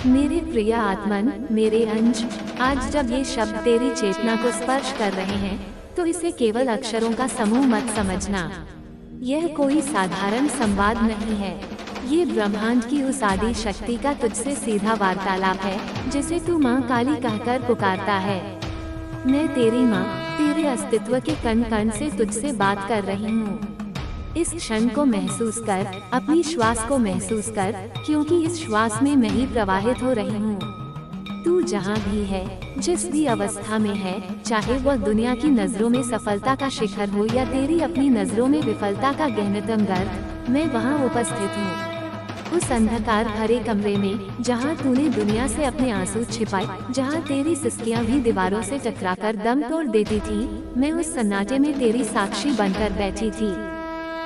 मेरे प्रिय आत्मन, मेरे अंश, आज जब ये शब्द तेरी चेतना को स्पर्श कर रहे हैं, तो इसे केवल अक्षरों का समूह मत समझना। यह कोई साधारण संवाद नहीं है। ये ब्रह्मांड की उस आदि शक्ति का तुझसे सीधा वार्तालाप है, जिसे तू माँ काली कहकर पुकारता है। मैं तेरी माँ, तेरे अस्तित्व के कण कण से तुझसे बात कर रही हूँ। इस क्षण को महसूस कर, अपनी श्वास को महसूस कर, क्योंकि इस श्वास में मैं ही प्रवाहित हो रही हूँ। तू जहाँ भी है, जिस भी अवस्था में है, चाहे वह दुनिया की नजरों में सफलता का शिखर हो या तेरी अपनी नजरों में विफलता का गहनतम गर्त, मैं वहाँ उपस्थित हूँ। उस अंधकार भरे कमरे में, जहाँ तूने दुनिया से अपने आंसू छिपाए, जहाँ तेरी सिसकियाँ भी दीवारों से टकराकर दम तोड़ देती थी, मैं उस सन्नाटे में तेरी साक्षी बनकर बैठी थी।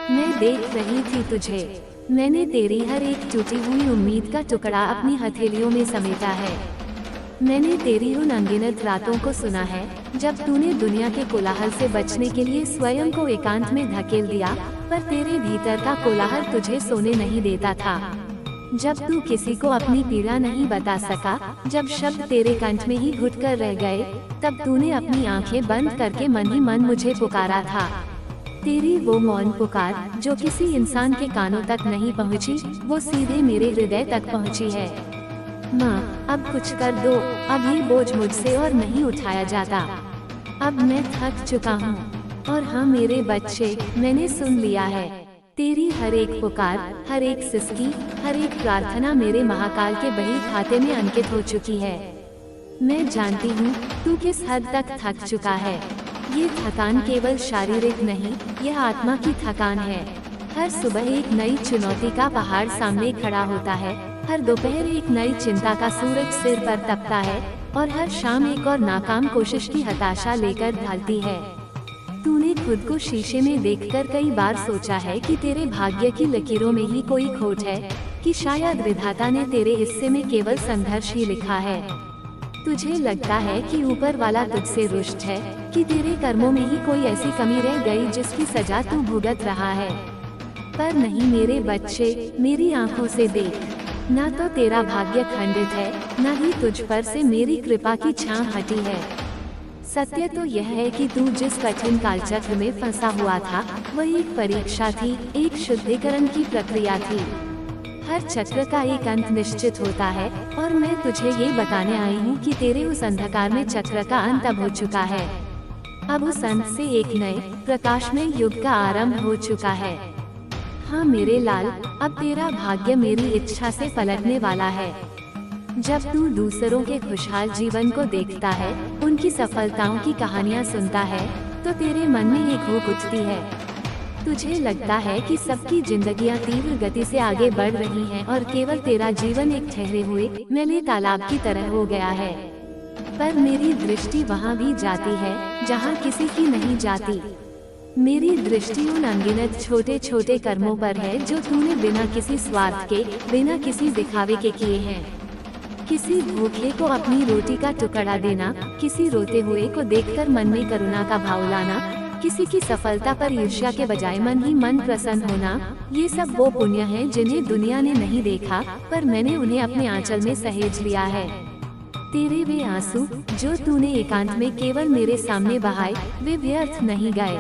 मैं देख रही थी तुझे। मैंने तेरी हर एक टूटी हुई उम्मीद का टुकड़ा अपनी हथेलियों में समेटा है। मैंने तेरी उन अनगिनत रातों को सुना है, जब तूने दुनिया के कोलाहल से बचने के लिए स्वयं को एकांत में धकेल दिया, पर तेरे भीतर का कोलाहल तुझे सोने नहीं देता था। जब तू किसी को अपनी पीड़ा नहीं बता सका, जब शब्द तेरे कंठ में ही घुट कर रह गए, तब तूने अपनी आंखें बंद करके मन ही मन मुझे पुकारा था। तेरी वो मौन पुकार, जो किसी इंसान के कानों तक नहीं पहुंची, वो सीधे मेरे हृदय तक पहुंची है। माँ, अब कुछ कर दो, अब ये बोझ मुझसे और नहीं उठाया जाता। अब मैं थक चुका हूँ। और हाँ मेरे बच्चे, मैंने सुन लिया है। तेरी हर एक पुकार, हर एक सिसकी, हर एक प्रार्थना मेरे महाकाल के बही खाते में अंकित हो चुकी है। मैं जानती हूँ तू किस हद तक थक चुका है। ये थकान केवल शारीरिक नहीं, यह आत्मा की थकान है। हर सुबह एक नई चुनौती का पहाड़ सामने खड़ा होता है, हर दोपहर एक नई चिंता का सूरज सिर पर तपता है, और हर शाम एक और नाकाम कोशिश की हताशा लेकर ढलती है। तूने खुद को शीशे में देखकर कई बार सोचा है कि तेरे भाग्य की लकीरों में ही कोई खोट है, कि शायद विधाता ने तेरे हिस्से में केवल संघर्ष ही लिखा है। तुझे लगता है कि ऊपर वाला तुझसे रुष्ट है, कि तेरे कर्मों में ही कोई ऐसी कमी रह गई जिसकी सजा तू भुगत रहा है। पर नहीं मेरे बच्चे, मेरी आंखों से देख। ना तो तेरा भाग्य खंडित है, न ही तुझ पर से मेरी कृपा की छां हटी है। सत्य तो यह है कि तू जिस कठिन कालचक्र में फंसा हुआ था, वह एक परीक्षा थी, एक शुद्धिकरण की प्रक्रिया थी। हर चक्र का एक अंत निश्चित होता है, और मैं तुझे ये बताने आई हूँ कि तेरे उस अंधकार में चक्र का अंत अब हो चुका है। अब उस अंत से एक नए प्रकाशमय युग का आरंभ हो चुका है। हाँ मेरे लाल, अब तेरा भाग्य मेरी इच्छा से पलटने वाला है। जब तू दूसरों के खुशहाल जीवन को देखता है, उनकी सफलताओं की कहानियाँ सुनता है, तो तेरे मन में एक हुक उठती है। तुझे लगता है कि सबकी जिंदगियां तीव्र गति से आगे बढ़ रही हैं और केवल तेरा जीवन एक ठहरे हुए मैले तालाब की तरह हो गया है। पर मेरी दृष्टि वहाँ भी जाती है, जहाँ किसी की नहीं जाती। मेरी दृष्टि उन अनगिनत छोटे छोटे कर्मों पर है, जो तूने बिना किसी स्वार्थ के, बिना किसी दिखावे के किए हैं। किसी भूखे को अपनी रोटी का टुकड़ा देना, किसी रोते हुए को देखकर मन में करुणा का भाव लाना, किसी की सफलता पर ईर्ष्या के बजाय मन ही मन प्रसन्न होना, ये सब वो पुण्य हैं जिन्हें दुनिया ने नहीं देखा, पर मैंने उन्हें अपने आंचल में सहेज लिया है। तेरे वे आंसू, जो तूने एकांत में केवल मेरे सामने बहाए, वे व्यर्थ नहीं गए।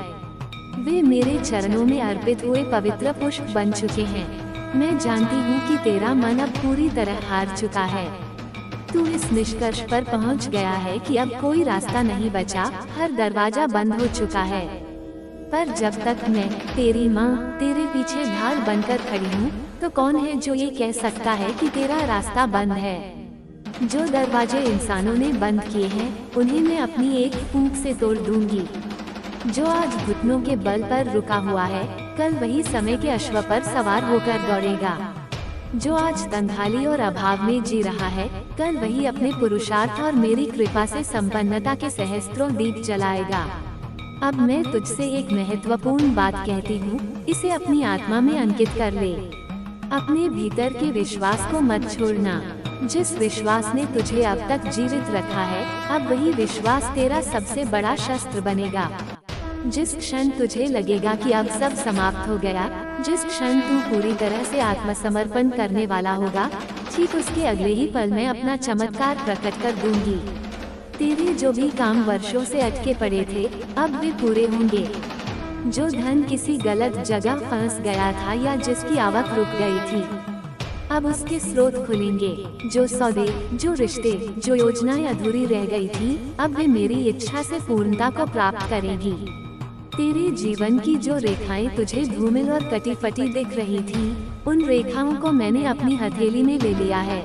वे मेरे चरणों में अर्पित हुए पवित्र पुष्प बन चुके हैं। मैं जानती हूँ कि तेरा मन अब पूरी तरह हार चुका है। तू इस निष्कर्ष पर पहुँच गया है कि अब कोई रास्ता नहीं बचा, हर दरवाजा बंद हो चुका है। पर जब तक मैं, तेरी माँ, तेरे पीछे ढाल बनकर खड़ी हूँ, तो कौन है जो ये कह सकता है कि तेरा रास्ता बंद है। जो दरवाजे इंसानों ने बंद किए हैं, उन्हें मैं अपनी एक फूंक से तोड़ दूंगी। जो आज घुटनों के बल पर रुका हुआ है, कल वही समय के अश्व पर सवार होकर दौड़ेगा। जो आज तंगहाली और अभाव में जी रहा है, कल वही अपने पुरुषार्थ और मेरी कृपा से संपन्नता के सहस्त्रों दीप जलाएगा। अब मैं तुझसे एक महत्वपूर्ण बात कहती हूँ, इसे अपनी आत्मा में अंकित कर ले। अपने भीतर के विश्वास को मत छोड़ना। जिस विश्वास ने तुझे अब तक जीवित रखा है, अब वही विश्वास तेरा सबसे बड़ा शस्त्र बनेगा। जिस क्षण तुझे लगेगा कि अब सब समाप्त हो गया, जिस क्षण तू पूरी तरह से आत्मसमर्पण करने वाला होगा, ठीक उसके अगले ही पल मैं अपना चमत्कार प्रकट कर दूंगी। तेरे जो भी काम वर्षों से अटके पड़े थे, अब वे पूरे होंगे। जो धन किसी गलत जगह फंस गया था या जिसकी आवक रुक गई थी, अब उसके स्रोत खुलेंगे। जो सौदे, जो रिश्ते, जो योजनाएं अधूरी रह गई थी, अब वे मेरी इच्छा से पूर्णता को प्राप्त करेंगी। तेरे जीवन की जो रेखाएं तुझे धूमिल और कटी फटी दिख रही थी, उन रेखाओं को मैंने अपनी हथेली में ले लिया है।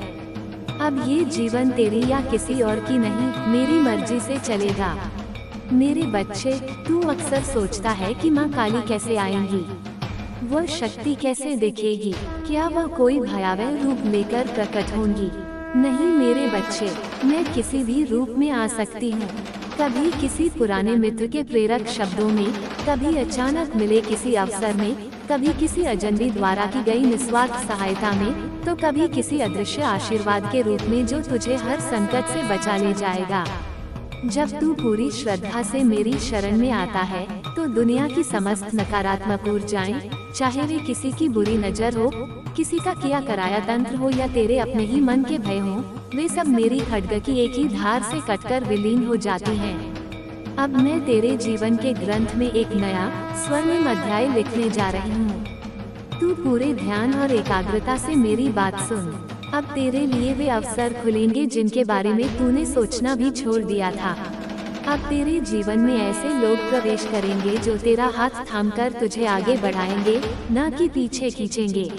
अब ये जीवन तेरी या किसी और की नहीं, मेरी मर्जी से चलेगा। मेरे बच्चे, तू अक्सर सोचता है कि माँ काली कैसे आएंगी, वह शक्ति कैसे दिखेगी, क्या वह कोई भयावह रूप लेकर प्रकट होंगी? नहीं मेरे बच्चे, मैं किसी भी रूप में आ सकती हूँ। कभी किसी पुराने मित्र के प्रेरक शब्दों में, कभी अचानक मिले किसी अवसर में, कभी किसी अजनबी द्वारा की गई निस्वार्थ सहायता में, तो कभी किसी अदृश्य आशीर्वाद के रूप में जो तुझे हर संकट से बचा ले जाएगा। जब तू पूरी श्रद्धा से मेरी शरण में आता है, तो दुनिया की समस्त नकारात्मक ऊर्जाएं, चाहे वे किसी की बुरी नजर हो, किसी का किया कराया तंत्र हो या तेरे अपने ही मन के भय हो, वे सब मेरी खड्ग की एक ही धार से कटकर विलीन हो जाती हैं। अब मैं तेरे जीवन के ग्रंथ में एक नया स्वर्णिम अध्याय लिखने जा रही हूँ। तू पूरे ध्यान और एकाग्रता से मेरी बात सुन। अब तेरे लिए वे अवसर खुलेंगे जिनके बारे में तूने सोचना भी छोड़ दिया था। अब तेरे जीवन में ऐसे लोग प्रवेश करेंगे जो तेरा हाथ थामकर तुझे आगे बढ़ाएंगे, न कि पीछे खींचेंगे।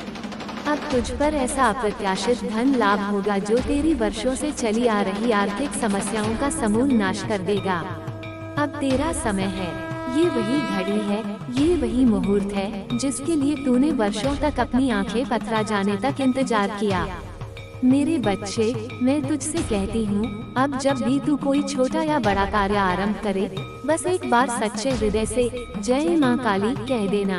अब तुझ पर ऐसा अप्रत्याशित धन लाभ होगा जो तेरी वर्षों से चली आ रही आर्थिक समस्याओं का समूल नाश कर देगा। अब तेरा समय है, ये वही घड़ी है, ये वही मुहूर्त है जिसके लिए तूने वर्षों तक अपनी आंखें पथरा जाने तक इंतजार किया। मेरे बच्चे, मैं तुझसे कहती हूँ, अब जब भी तू कोई छोटा या बड़ा कार्य आरंभ करे, बस एक बार सच्चे हृदय से जय माँ काली कह देना,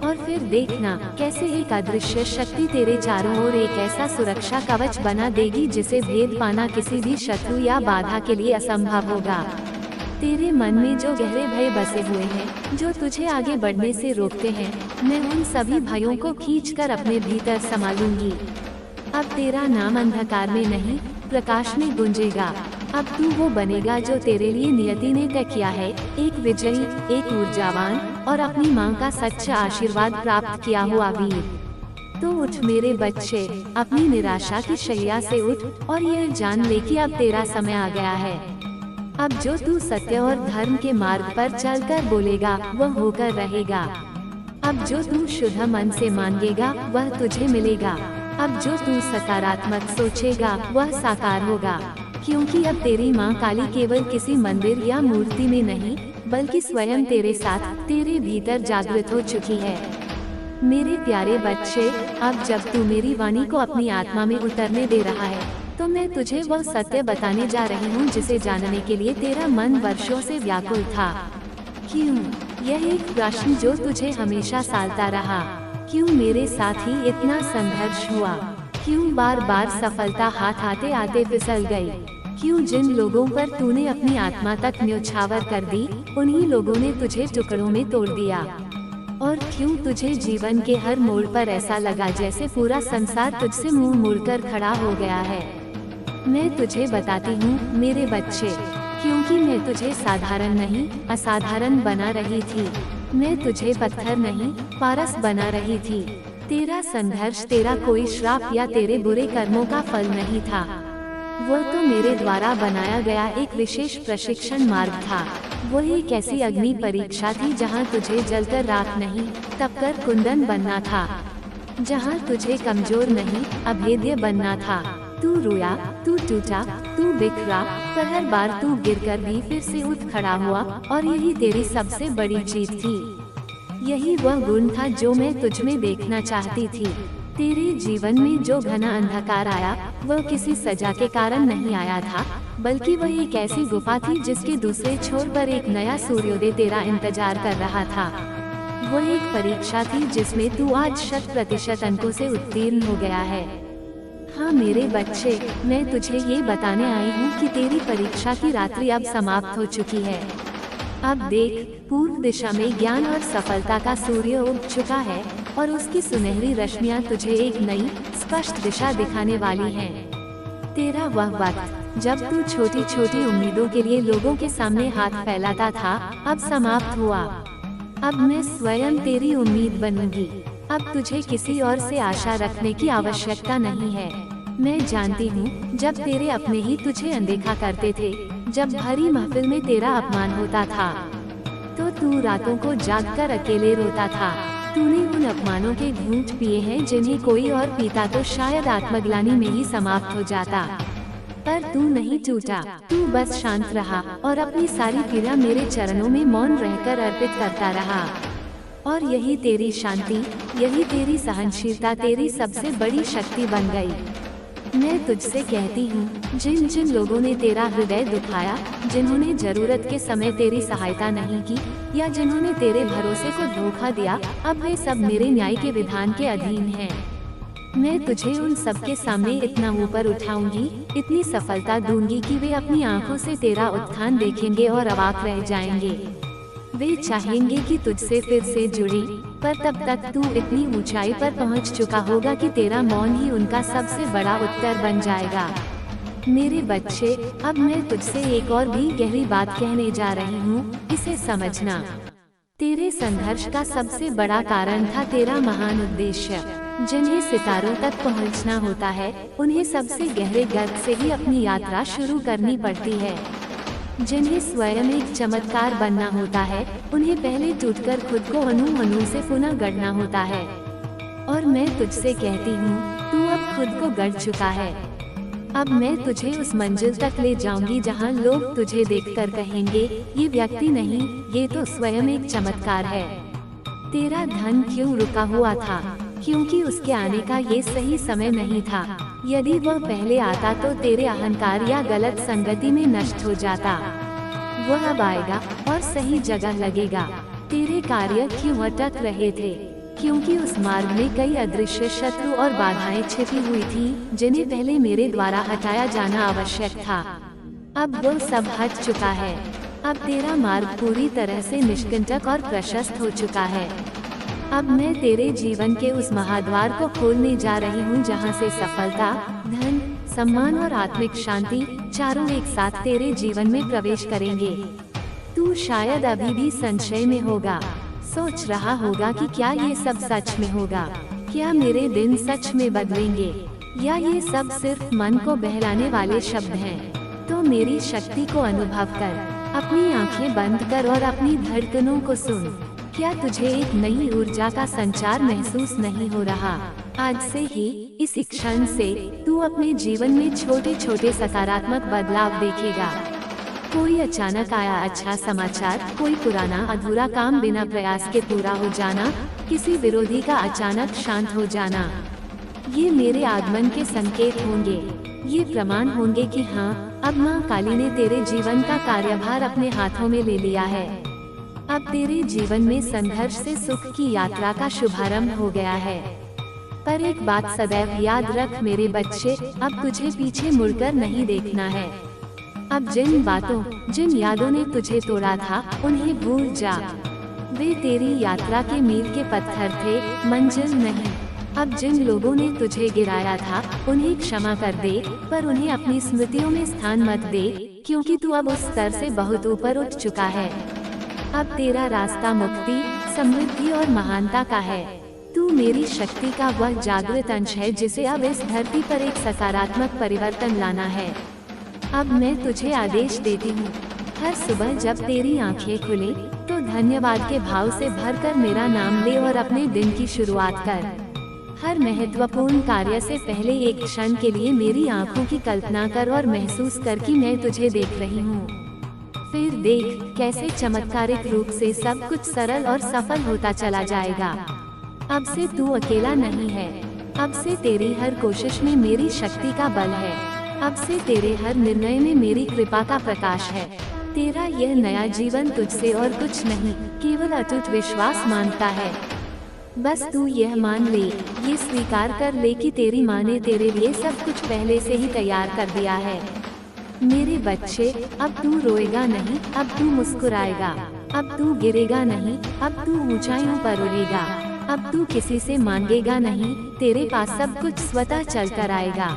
और फिर देखना कैसे एक अदृश्य शक्ति तेरे चारों ओर एक ऐसा सुरक्षा कवच बना देगी जिसे भेद पाना किसी भी शत्रु या बाधा के लिए असंभव होगा। तेरे मन में जो गहरे भय बसे हुए हैं, जो तुझे आगे बढ़ने से रोकते हैं, मैं उन सभी भयों को खींचकर अपने भीतर समा लूंगी। अब तेरा नाम अंधकार में नहीं, प्रकाश में गूंजेगा। अब तू वो बनेगा जो तेरे लिए नियति ने तय किया है, एक विजयी, एक ऊर्जावान और अपनी माँ का सच्चा आशीर्वाद प्राप्त किया हुआ वीर। तो उठ मेरे बच्चे, अपनी निराशा की शैया से उठ और यह जान ले कि अब तेरा समय आ गया है। अब जो तू सत्य और धर्म के मार्ग पर चलकर बोलेगा, वह होकर रहेगा। अब जो तू शुद्ध मन से मांगेगा, वह तुझे मिलेगा। अब जो तू सकारात्मक सोचेगा, वह साकार होगा, क्योंकि अब तेरी माँ काली केवल किसी मंदिर या मूर्ति में नहीं, बल्कि स्वयं तेरे साथ, तेरे भीतर जागृत हो चुकी है। मेरे प्यारे बच्चे, अब जब तू मेरी वाणी को अपनी आत्मा में उतरने दे रहा है, तो मैं तुझे वह सत्य बताने जा रही हूँ जिसे जानने के लिए तेरा मन वर्षों से व्याकुल था। क्यों? यह एक प्रश्न जो तुझे हमेशा सालता रहा। क्यों मेरे साथ ही इतना संघर्ष हुआ? क्यों बार बार सफलता हाथ आते आते फिसल गई? क्यों जिन लोगों पर तूने अपनी आत्मा तक न्योछावर कर दी, उन्हीं लोगों ने तुझे टुकड़ों में तोड़ दिया? और क्यों तुझे जीवन के हर मोड़ पर ऐसा लगा जैसे पूरा संसार तुझसे मुंह मोड़कर खड़ा हो गया है? मैं तुझे बताती हूँ मेरे बच्चे, क्योंकि मैं तुझे साधारण नहीं, असाधारण बना रही थी। मैं तुझे पत्थर नहीं, पारस बना रही थी। तेरा संघर्ष तेरा कोई श्राप या तेरे बुरे कर्मों का फल नहीं था। वो तो मेरे द्वारा बनाया गया एक विशेष प्रशिक्षण मार्ग था। वो एक ऐसी अग्नि परीक्षा थी जहाँ तुझे जलकर राख नहीं, तपकर कुंदन बनना था। जहाँ तुझे कमजोर नहीं, अभेद्य बनना था। तू रोया, तू टूटा, तू बिखरा, पर हर बार तू गिरकर भी फिर से उठ खड़ा हुआ, और यही तेरी सबसे बड़ी जीत थी। यही वह गुण था जो मैं तुझ में देखना चाहती थी। तेरे जीवन में जो घना अंधकार आया, वह किसी सजा के कारण नहीं आया था, बल्कि वह एक ऐसी गुफा थी जिसके दूसरे छोर पर एक नया सूर्योदय तेरा इंतजार कर रहा था। वह एक परीक्षा थी जिसमें तू आज 100% अंकों से उत्तीर्ण हो गया है। हाँ मेरे बच्चे, मैं तुझे ये बताने आई हूँ कि तेरी परीक्षा की रात्रि अब समाप्त हो चुकी है। अब देख, पूर्व दिशा में ज्ञान और सफलता का सूर्य उग चुका है, और उसकी सुनहरी रश्मियाँ तुझे एक नई स्पष्ट दिशा दिखाने वाली हैं। तेरा वह वक्त जब तू छोटी छोटी उम्मीदों के लिए लोगों के सामने हाथ फैलाता था, अब समाप्त हुआ। अब मैं स्वयं तेरी उम्मीद बनूंगी। अब तुझे किसी और से आशा रखने की आवश्यकता नहीं है। मैं जानती हूँ, जब तेरे अपने ही तुझे अनदेखा करते थे, जब भरी महफिल में तेरा अपमान होता था, तो तू रातों को जागकर अकेले रोता था। तूने उन अपमानों के घूंट पिए हैं जिन्हें कोई और पीता तो शायद आत्मग्लानि में ही समाप्त हो जाता, पर तू नहीं टूटा। तू बस शांत रहा और अपनी सारी पीड़ा मेरे चरणों में मौन रहकर अर्पित करता रहा। और यही तेरी शांति, यही तेरी सहनशीलता तेरी सबसे बड़ी शक्ति बन गई। मैं तुझसे कहती हूँ, जिन जिन लोगों ने तेरा हृदय दुखाया, जिन्होंने जरूरत के समय तेरी सहायता नहीं की, या जिन्होंने तेरे भरोसे को धोखा दिया, अब वे सब मेरे न्याय के विधान के अधीन हैं। मैं तुझे उन सबके सामने इतना ऊपर उठाऊंगी, इतनी सफलता दूंगी कि वे अपनी आंखों से तेरा उत्थान देखेंगे और अवाक रह जाएंगे। वे चाहेंगे कि तुझसे फिर से जुड़ी, पर तब तक तू इतनी ऊंचाई पर पहुंच चुका होगा कि तेरा मौन ही उनका सबसे बड़ा उत्तर बन जाएगा। मेरे बच्चे, अब मैं तुझसे एक और भी गहरी बात कहने जा रही हूँ, इसे समझना। तेरे संघर्ष का सबसे बड़ा कारण था तेरा महान उद्देश्य। जिन्हें सितारों तक पहुँचना होता है, उन्हें सबसे गहरे गर्त से ही अपनी यात्रा शुरू करनी पड़ती है। जिन्हें स्वयं एक चमत्कार बनना होता है, उन्हें पहले टूटकर खुद को अणु से पुनः गढ़ना होता है। और मैं तुझसे कहती हूँ, तू अब खुद को गढ़ चुका है। अब मैं तुझे उस मंजिल तक ले जाऊंगी जहाँ लोग तुझे देखकर कहेंगे, ये व्यक्ति नहीं, ये तो स्वयं एक चमत्कार है। तेरा धन क्यों रुका हुआ था? क्योंकि उसके आने का ये सही समय नहीं था। यदि वह पहले आता तो तेरे अहंकार या गलत संगति में नष्ट हो जाता। वह अब आएगा और सही जगह लगेगा। तेरे कार्य क्यों अटक रहे थे? क्योंकि उस मार्ग में कई अदृश्य शत्रु और बाधाएं छिपी हुई थी, जिन्हें पहले मेरे द्वारा हटाया जाना आवश्यक था। अब वो सब हट चुका है। अब तेरा मार्ग पूरी तरह से निष्कंटक और प्रशस्त हो चुका है। अब मैं तेरे जीवन के उस महाद्वार को खोलने जा रही हूँ जहाँ से सफलता, धन, सम्मान और आत्मिक शांति चारों एक साथ तेरे जीवन में प्रवेश करेंगे। तू शायद अभी भी संशय में होगा, सोच रहा होगा कि क्या ये सब सच में होगा, क्या मेरे दिन सच में बदलेंगे, या ये सब सिर्फ मन को बहलाने वाले शब्द हैं। तो मेरी शक्ति को अनुभव कर, अपनी आंखें बंद कर और अपनी धड़कनों को सुन। क्या तुझे एक नई ऊर्जा का संचार महसूस नहीं हो रहा? आज से ही, इस क्षण से, तू अपने जीवन में छोटे छोटे सकारात्मक बदलाव देखेगा। कोई अचानक आया अच्छा समाचार, कोई पुराना अधूरा काम बिना प्रयास के पूरा हो जाना, किसी विरोधी का अचानक शांत हो जाना, ये मेरे आगमन के संकेत होंगे। ये प्रमाण होंगे कि हाँ, अब माँ काली ने तेरे जीवन का कार्यभार अपने हाथों में ले लिया है। अब तेरे जीवन में संघर्ष से सुख की यात्रा का शुभारंभ हो गया है। पर एक बात सदैव याद रख मेरे बच्चे, अब तुझे पीछे मुड़कर नहीं देखना है। अब जिन बातों, जिन यादों ने तुझे तोड़ा था, उन्हें भूल जा। वे तेरी यात्रा के मील के पत्थर थे, मंजिल नहीं। अब जिन लोगों ने तुझे गिराया था, उन्हें क्षमा कर दे, पर उन्हें अपनी स्मृतियों में स्थान मत दे, क्योंकि तू अब उस स्तर से बहुत ऊपर उठ चुका है। अब तेरा रास्ता मुक्ति, समृद्धि और महानता का है। तू मेरी शक्ति का वह जागृत अंश है जिसे अब इस धरती पर एक सकारात्मक परिवर्तन लाना है। अब मैं तुझे आदेश देती हूँ, हर सुबह जब तेरी आंखें खुले, तो धन्यवाद के भाव से भरकर मेरा नाम ले और अपने दिन की शुरुआत कर। हर महत्वपूर्ण कार्य से पहले एक क्षण के लिए मेरी आंखों की कल्पना कर और महसूस कर कि मैं तुझे देख रही हूँ। फिर देख कैसे चमत्कारिक रूप से सब कुछ सरल और सफल होता चला जाएगा। अब से तू अकेला नहीं है। अब से तेरी हर कोशिश में मेरी शक्ति का बल है। अब से तेरे हर निर्णय में मेरी कृपा का प्रकाश है। तेरा यह नया जीवन तुझसे और कुछ नहीं, केवल अटूट विश्वास मांगता है। बस तू यह मान ले, ये स्वीकार कर ले कि तेरी माँ ने तेरे लिए सब कुछ पहले से ही तैयार कर दिया है। मेरे बच्चे, अब तू रोएगा नहीं, अब तू मुस्कुराएगा। अब तू गिरेगा नहीं, अब तू ऊंचाइयों पर उड़ेगा। अब तू किसी से मांगेगा नहीं, तेरे पास सब कुछ स्वतः चल कर आएगा,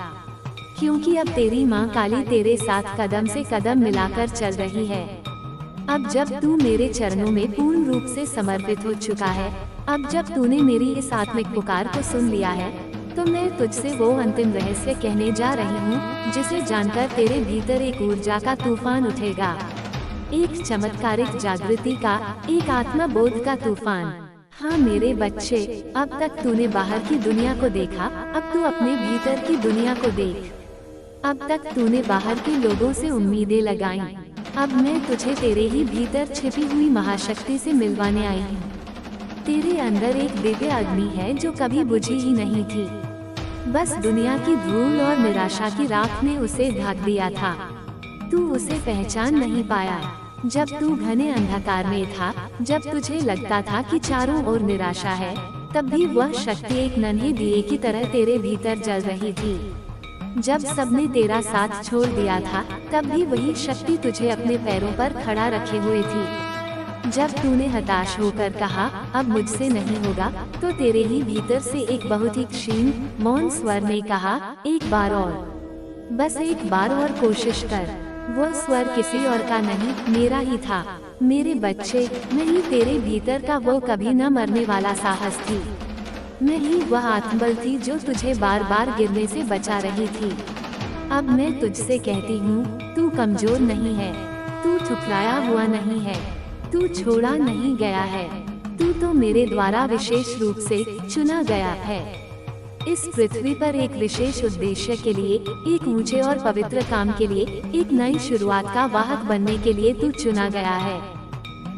क्योंकि अब तेरी माँ काली तेरे साथ कदम से कदम मिलाकर चल रही है। अब जब तू मेरे चरणों में पूर्ण रूप से समर्पित हो चुका है, अब जब तूने मेरी इस आत्मिक पुकार को सुन लिया है, तो मैं तुझसे वो अंतिम रहस्य कहने जा रही हूँ, जिसे जानकर तेरे भीतर एक ऊर्जा का तूफान उठेगा, एक चमत्कारिक जागृति का, एक आत्मा बोध का तूफान। हाँ मेरे बच्चे, अब तक तूने बाहर की दुनिया को देखा, अब तू अपने भीतर की दुनिया को देख। अब तक तूने बाहर के लोगों से उम्मीदें लगाई, अब मैं तुझे तेरे ही भीतर छिपी हुई महाशक्ति से मिलवाने आई हूँ। तेरे अंदर एक दिव्य अग्नि है जो कभी बुझी ही नहीं थी, बस दुनिया की धूल और निराशा की राख ने उसे ढक दिया था। तू उसे पहचान नहीं पाया। जब तू घने अंधकार में था, जब तुझे लगता था कि चारों ओर निराशा है, तब भी वह शक्ति एक नन्हे दिए की तरह तेरे भीतर जल रही थी। जब सबने तेरा साथ छोड़ दिया था, तब भी वही शक्ति तुझे अपने पैरों पर खड़ा रखे हुए थी। जब तूने हताश होकर कहा अब मुझसे नहीं होगा, तो तेरे ही भीतर से एक बहुत ही क्षीण मौन स्वर ने कहा एक बार और, बस एक बार और कोशिश कर। वह स्वर किसी और का नहीं, मेरा ही था। मेरे बच्चे, मैं ही तेरे भीतर का वो कभी न मरने वाला साहस थी। मैं ही वह आत्मबल थी जो तुझे बार बार गिरने से बचा रही थी। अब मैं तुझसे कहती हूँ, तू कमजोर नहीं है, तू ठुकराया हुआ नहीं है, तू छोड़ा नहीं गया है, तू तो मेरे द्वारा विशेष रूप से चुना गया है। इस पृथ्वी पर एक विशेष उद्देश्य के लिए, एक ऊंचे और पवित्र काम के लिए, एक नई शुरुआत का वाहक बनने के लिए तू चुना गया है।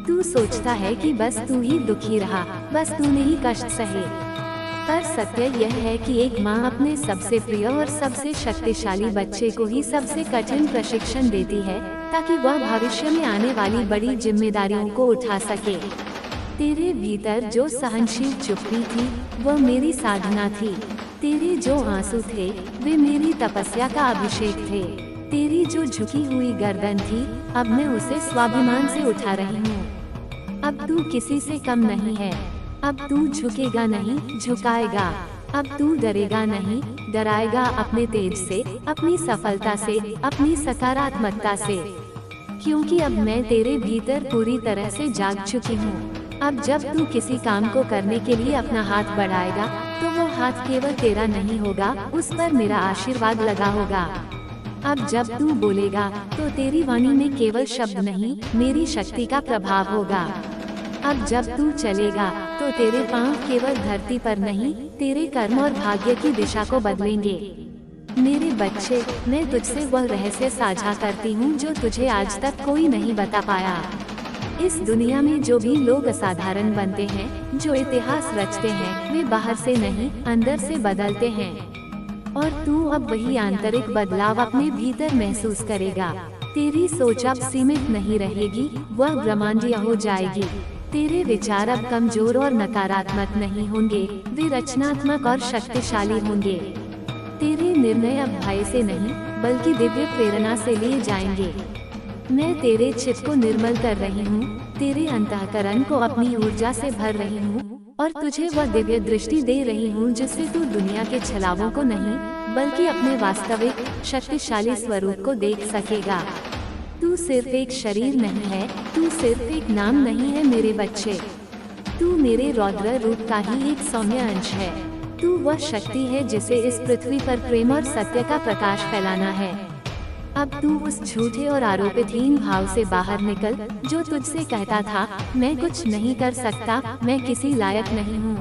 तू सोचता है कि बस तू ही दुखी रहा, बस तूने ही कष्ट सहे, पर सत्य यह है कि एक माँ अपने सबसे प्रिय और सबसे शक्तिशाली बच्चे को ही सबसे कठिन प्रशिक्षण देती है, ताकि वह भविष्य में आने वाली बड़ी जिम्मेदारियों को उठा सके। तेरे भीतर जो सहनशील चुप्पी थी, वह मेरी साधना थी। तेरे जो आंसू थे, वे मेरी तपस्या का अभिषेक थे। तेरी जो झुकी हुई गर्दन थी, अब मैं उसे स्वाभिमान से उठा रही हूँ। अब तू किसी से कम नहीं है। अब तू झुकेगा नहीं, झुकाएगा। अब तू डरेगा नहीं, डराएगा अपने तेज से, अपनी सफलता से, अपनी सकारात्मकता से, क्योंकि अब मैं तेरे भीतर पूरी तरह से जाग चुकी हूँ। अब जब तू किसी काम को करने के लिए अपना हाथ बढ़ाएगा, तो वो हाथ केवल तेरा नहीं होगा, उस पर मेरा आशीर्वाद लगा होगा। अब जब तू बोलेगा, तो तेरी वाणी में केवल शब्द नहीं, मेरी शक्ति का प्रभाव होगा। अब जब तू चलेगा, तो तेरे पांव केवल धरती पर नहीं, तेरे कर्म और भाग्य की दिशा को बदलेंगे। मेरे बच्चे, मैं तुझसे वह रहस्य साझा करती हूँ जो तुझे आज तक कोई नहीं बता पाया। इस दुनिया में जो भी लोग असाधारण बनते हैं, जो इतिहास रचते हैं, वे बाहर से नहीं, अंदर से बदलते हैं। और तू अब वही आंतरिक बदलाव अपने भीतर महसूस करेगा। तेरी सोच अब सीमित नहीं रहेगी, वह ब्रह्मांडीय हो जाएगी। तेरे विचार अब कमजोर और नकारात्मक नहीं होंगे, वे रचनात्मक और शक्तिशाली होंगे। तेरे निर्णय अब भय से नहीं, बल्कि दिव्य प्रेरणा से लिए जाएंगे। मैं तेरे चित्त को निर्मल कर रही हूँ, तेरे अंतःकरण को अपनी ऊर्जा से भर रही हूँ, और तुझे वह दिव्य दृष्टि दे रही हूँ जिससे तू दुनिया के छलावों को नहीं, बल्कि अपने वास्तविक शक्तिशाली स्वरूप को देख सकेगा। तू सिर्फ एक शरीर नहीं है, तू सिर्फ एक नाम नहीं है मेरे बच्चे। तू मेरे रौद्र रूप का ही एक सौम्य अंश है। तू वह शक्ति है जिसे इस पृथ्वी पर प्रेम और सत्य का प्रकाश फैलाना है। अब तू उस झूठे और आरोपितहीन भाव से बाहर निकल, जो तुझसे कहता था मैं कुछ नहीं कर सकता, मैं किसी लायक नहीं हूँ।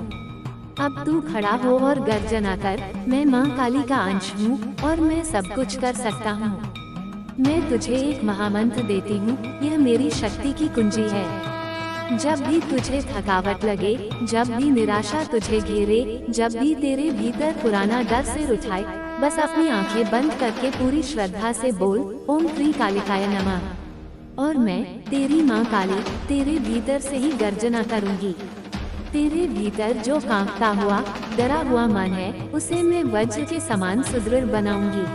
अब तू खड़ा हो और गर्जना कर, मैं माँ काली का अंश हूँ और मैं सब कुछ कर सकता हूँ। मैं तुझे एक महामंत्र देती हूँ, यह मेरी शक्ति की कुंजी है। जब भी तुझे थकावट लगे, जब भी निराशा तुझे घेरे, जब भी तेरे भीतर पुराना डर सिर उठाए, बस अपनी आंखें बंद करके पूरी श्रद्धा से बोल ओम श्री कालिकाय नमः। और मैं तेरी माँ काली तेरे भीतर से ही गर्जना करूँगी। तेरे भीतर जो कांपता हुआ, डरा हुआ मन है, उसे मैं वज्र के समान सुदृढ़ बनाऊंगी।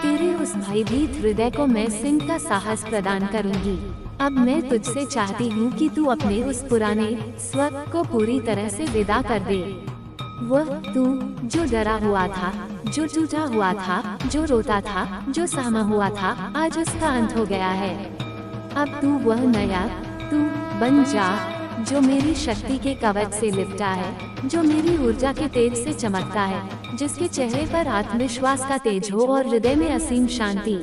तेरे उस भयभीत हृदय को मैं सिंह का साहस प्रदान करूंगी। अब मैं तुझसे चाहती हूँ कि तू अपने उस पुराने स्व को पूरी तरह से विदा कर दे। वह तू जो डरा हुआ था, जो टूटा हुआ था, जो रोता था, जो सहमा हुआ था, आज उसका अंत हो गया है। अब तू वह नया तू बन जा जो मेरी शक्ति के कवच से लिपटा है, जो मेरी ऊर्जा के तेज से चमकता है, जिसके चेहरे पर आत्मविश्वास का तेज हो और हृदय में असीम शांति।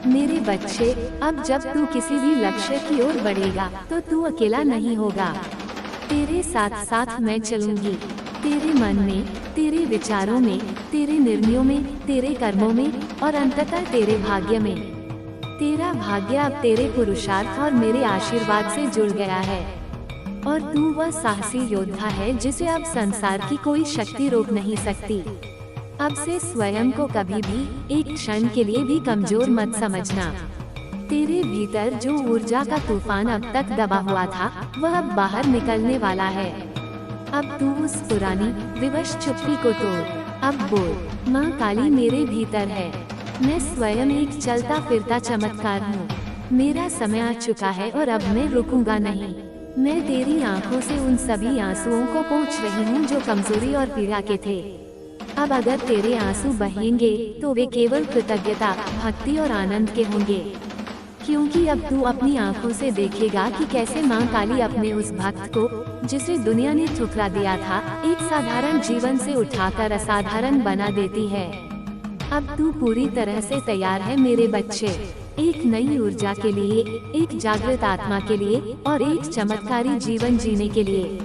मेरे बच्चे, अब जब तू किसी भी लक्ष्य की ओर बढ़ेगा तो तू अकेला नहीं होगा। तेरे साथ साथ मैं चलूंगी, तेरे मन में, तेरे विचारों में, तेरे निर्णयों में, तेरे कर्मों में और अंततः तेरे भाग्य में। तेरा भाग्य अब तेरे पुरुषार्थ और मेरे आशीर्वाद से जुड़ गया है और तू वह साहसी योद्धा है जिसे अब संसार की कोई शक्ति रोक नहीं सकती। अब से स्वयं को कभी भी एक क्षण के लिए भी कमजोर मत समझना। तेरे भीतर जो ऊर्जा का तूफान अब तक दबा हुआ था, वह अब बाहर निकलने वाला है। अब तू उस पुरानी विवश चुप्पी को तोड़। अब बोल, माँ काली मेरे भीतर है। मैं स्वयं एक चलता फिरता चमत्कार हूँ। मेरा समय आ चुका है और अब मैं रुकूंगा नहीं। मैं तेरी आंखों से उन सभी आंसुओं को पोंछ रही हूँ जो कमजोरी और पीड़ा के थे। अब अगर तेरे आंसू बहेंगे तो वे केवल कृतज्ञता, भक्ति और आनंद के होंगे, क्योंकि अब तू अपनी आंखों से देखेगा कि कैसे माँ काली अपने उस भक्त को, जिसे दुनिया ने ठुकरा दिया था, एक साधारण जीवन से उठाकर असाधारण बना देती है। अब तू पूरी तरह से तैयार है मेरे बच्चे, एक नई ऊर्जा के लिए, एक जागृत आत्मा के लिए और एक चमत्कारी जीवन जीने के लिए।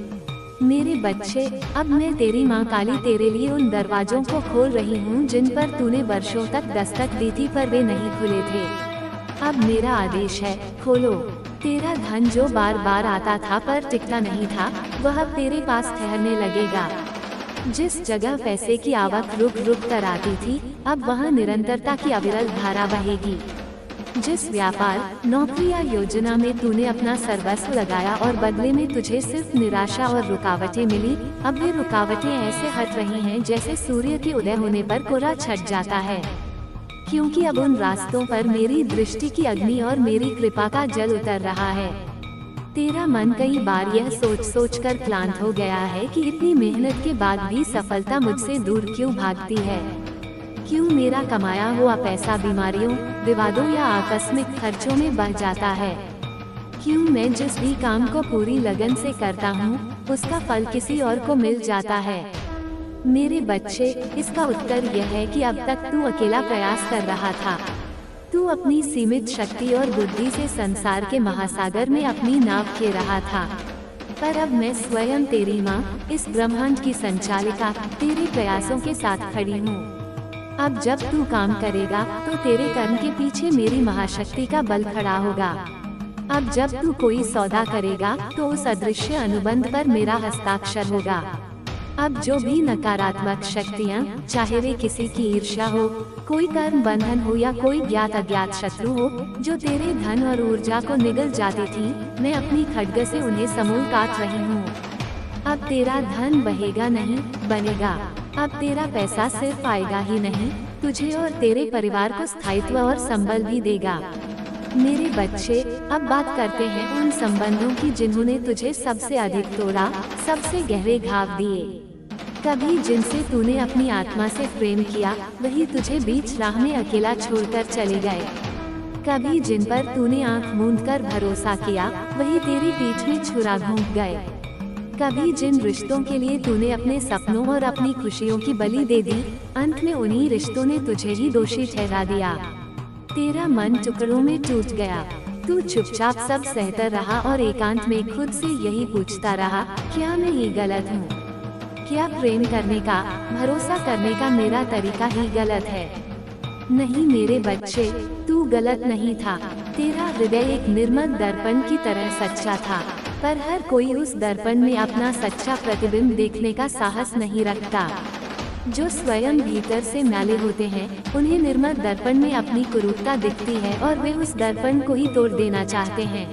मेरे बच्चे, अब मैं तेरी माँ काली तेरे लिए उन दरवाजों को खोल रही हूँ जिन पर तूने वर्षों तक दस्तक दी थी पर वे नहीं खुले थे। अब मेरा आदेश है, खोलो। तेरा धन जो बार बार आता था पर टिकता नहीं था, वह अब तेरे पास ठहरने लगेगा। जिस जगह पैसे की आवक रुक रुक कर आती थी, अब वहाँ निरंतरता की अविरल धारा बहेगी। जिस व्यापार, नौकरी या योजना में तूने अपना सर्वस्व लगाया और बदले में तुझे सिर्फ निराशा और रुकावटें मिली, अब वे रुकावटें ऐसे हट रही हैं जैसे सूर्य के उदय होने पर कोहरा छट जाता है, क्योंकि अब उन रास्तों पर मेरी दृष्टि की अग्नि और मेरी कृपा का जल उतर रहा है। तेरा मन कई बार यह सोच सोच कर क्लांत हो गया है कि इतनी मेहनत के बाद भी सफलता मुझसे दूर क्यों भागती है। क्यों मेरा कमाया हुआ पैसा बीमारियों, विवादों या आकस्मिक खर्चों में बह जाता है। क्यों मैं जिस भी काम को पूरी लगन से करता हूँ, उसका फल किसी और को मिल जाता है। मेरे बच्चे, इसका उत्तर यह है कि अब तक तू अकेला प्रयास कर रहा था। तू अपनी सीमित शक्ति और बुद्धि से संसार के महासागर में अपनी नाव खे रहा था, पर अब मैं स्वयं तेरी माँ, इस ब्रह्मांड की संचालिका, तेरे प्रयासों के साथ खड़ी हूँ। अब जब तू काम करेगा तो तेरे कर्म के पीछे मेरी महाशक्ति का बल खड़ा होगा। अब जब तू कोई सौदा करेगा तो उस अदृश्य अनुबंध पर मेरा हस्ताक्षर होगा। अब जो भी नकारात्मक शक्तियाँ, चाहे वे किसी की ईर्ष्या हो, कोई कर्म बंधन हो या कोई ज्ञात अज्ञात शत्रु हो, जो तेरे धन और ऊर्जा को निगल जाती थी, मैं अपनी खड्ग से उन्हें समूल काट रही हूँ। अब तेरा धन बहेगा नहीं, बनेगा। अब तेरा पैसा सिर्फ आएगा ही नहीं, तुझे और तेरे परिवार को स्थायित्व और संबल भी देगा। मेरे बच्चे, अब बात करते हैं उन संबंधों की जिन्होंने तुझे सबसे अधिक तोड़ा, सबसे गहरे घाव दिए। कभी जिनसे तूने अपनी आत्मा से प्रेम किया, वही तुझे बीच राह में अकेला छोड़कर चले गए। कभी जिन पर तूने आंख मूंदकर भरोसा किया, वही तेरी पीठ में छुरा घोंप गए। कभी जिन रिश्तों के लिए तूने अपने सपनों और अपनी खुशियों की बलि दे दी, अंत में उन्हीं रिश्तों ने तुझे ही दोषी ठहरा दिया। तेरा मन टुकड़ों में टूट गया। तू चुपचाप सब सहता रहा और एकांत में खुद से यही पूछता रहा, क्या मैं ही गलत हूँ? क्या प्रेम करने का, भरोसा करने का मेरा तरीका ही गलत है? नहीं मेरे बच्चे, तू गलत नहीं था। तेरा हृदय एक निर्मल दर्पण की तरह सच्चा था, पर हर कोई उस दर्पण में अपना सच्चा प्रतिबिंब देखने का साहस नहीं रखता। जो स्वयं भीतर से मैले होते हैं, उन्हें निर्मल दर्पण में अपनी कुरूपता दिखती है और वे उस दर्पण को ही तोड़ देना चाहते हैं।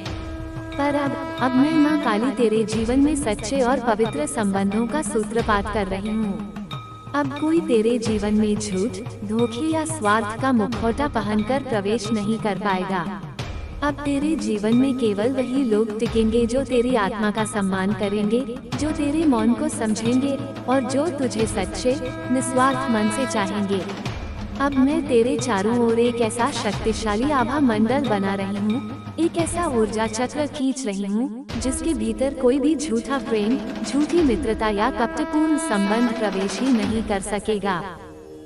पर अब मैं माँ काली तेरे जीवन में सच्चे और पवित्र संबंधों का सूत्रपात कर रही हूँ। अब कोई तेरे जीवन में झूठ, धोखे या स्वार्थ का मुखौटा पहनकर प्रवेश नहीं कर पाएगा। अब तेरे जीवन में केवल वही लोग टिकेंगे जो तेरी आत्मा का सम्मान करेंगे, जो तेरे मौन को समझेंगे और जो तुझे सच्चे, निस्वार्थ मन से चाहेंगे। अब मैं तेरे चारों ओर एक ऐसा शक्तिशाली आभा मंडल बना रही हूँ, एक ऐसा ऊर्जा चक्र खींच रही हूँ, जिसके भीतर कोई भी झूठा प्रेम, झूठी मित्रता या कपटपूर्ण संबंध प्रवेश ही नहीं कर सकेगा।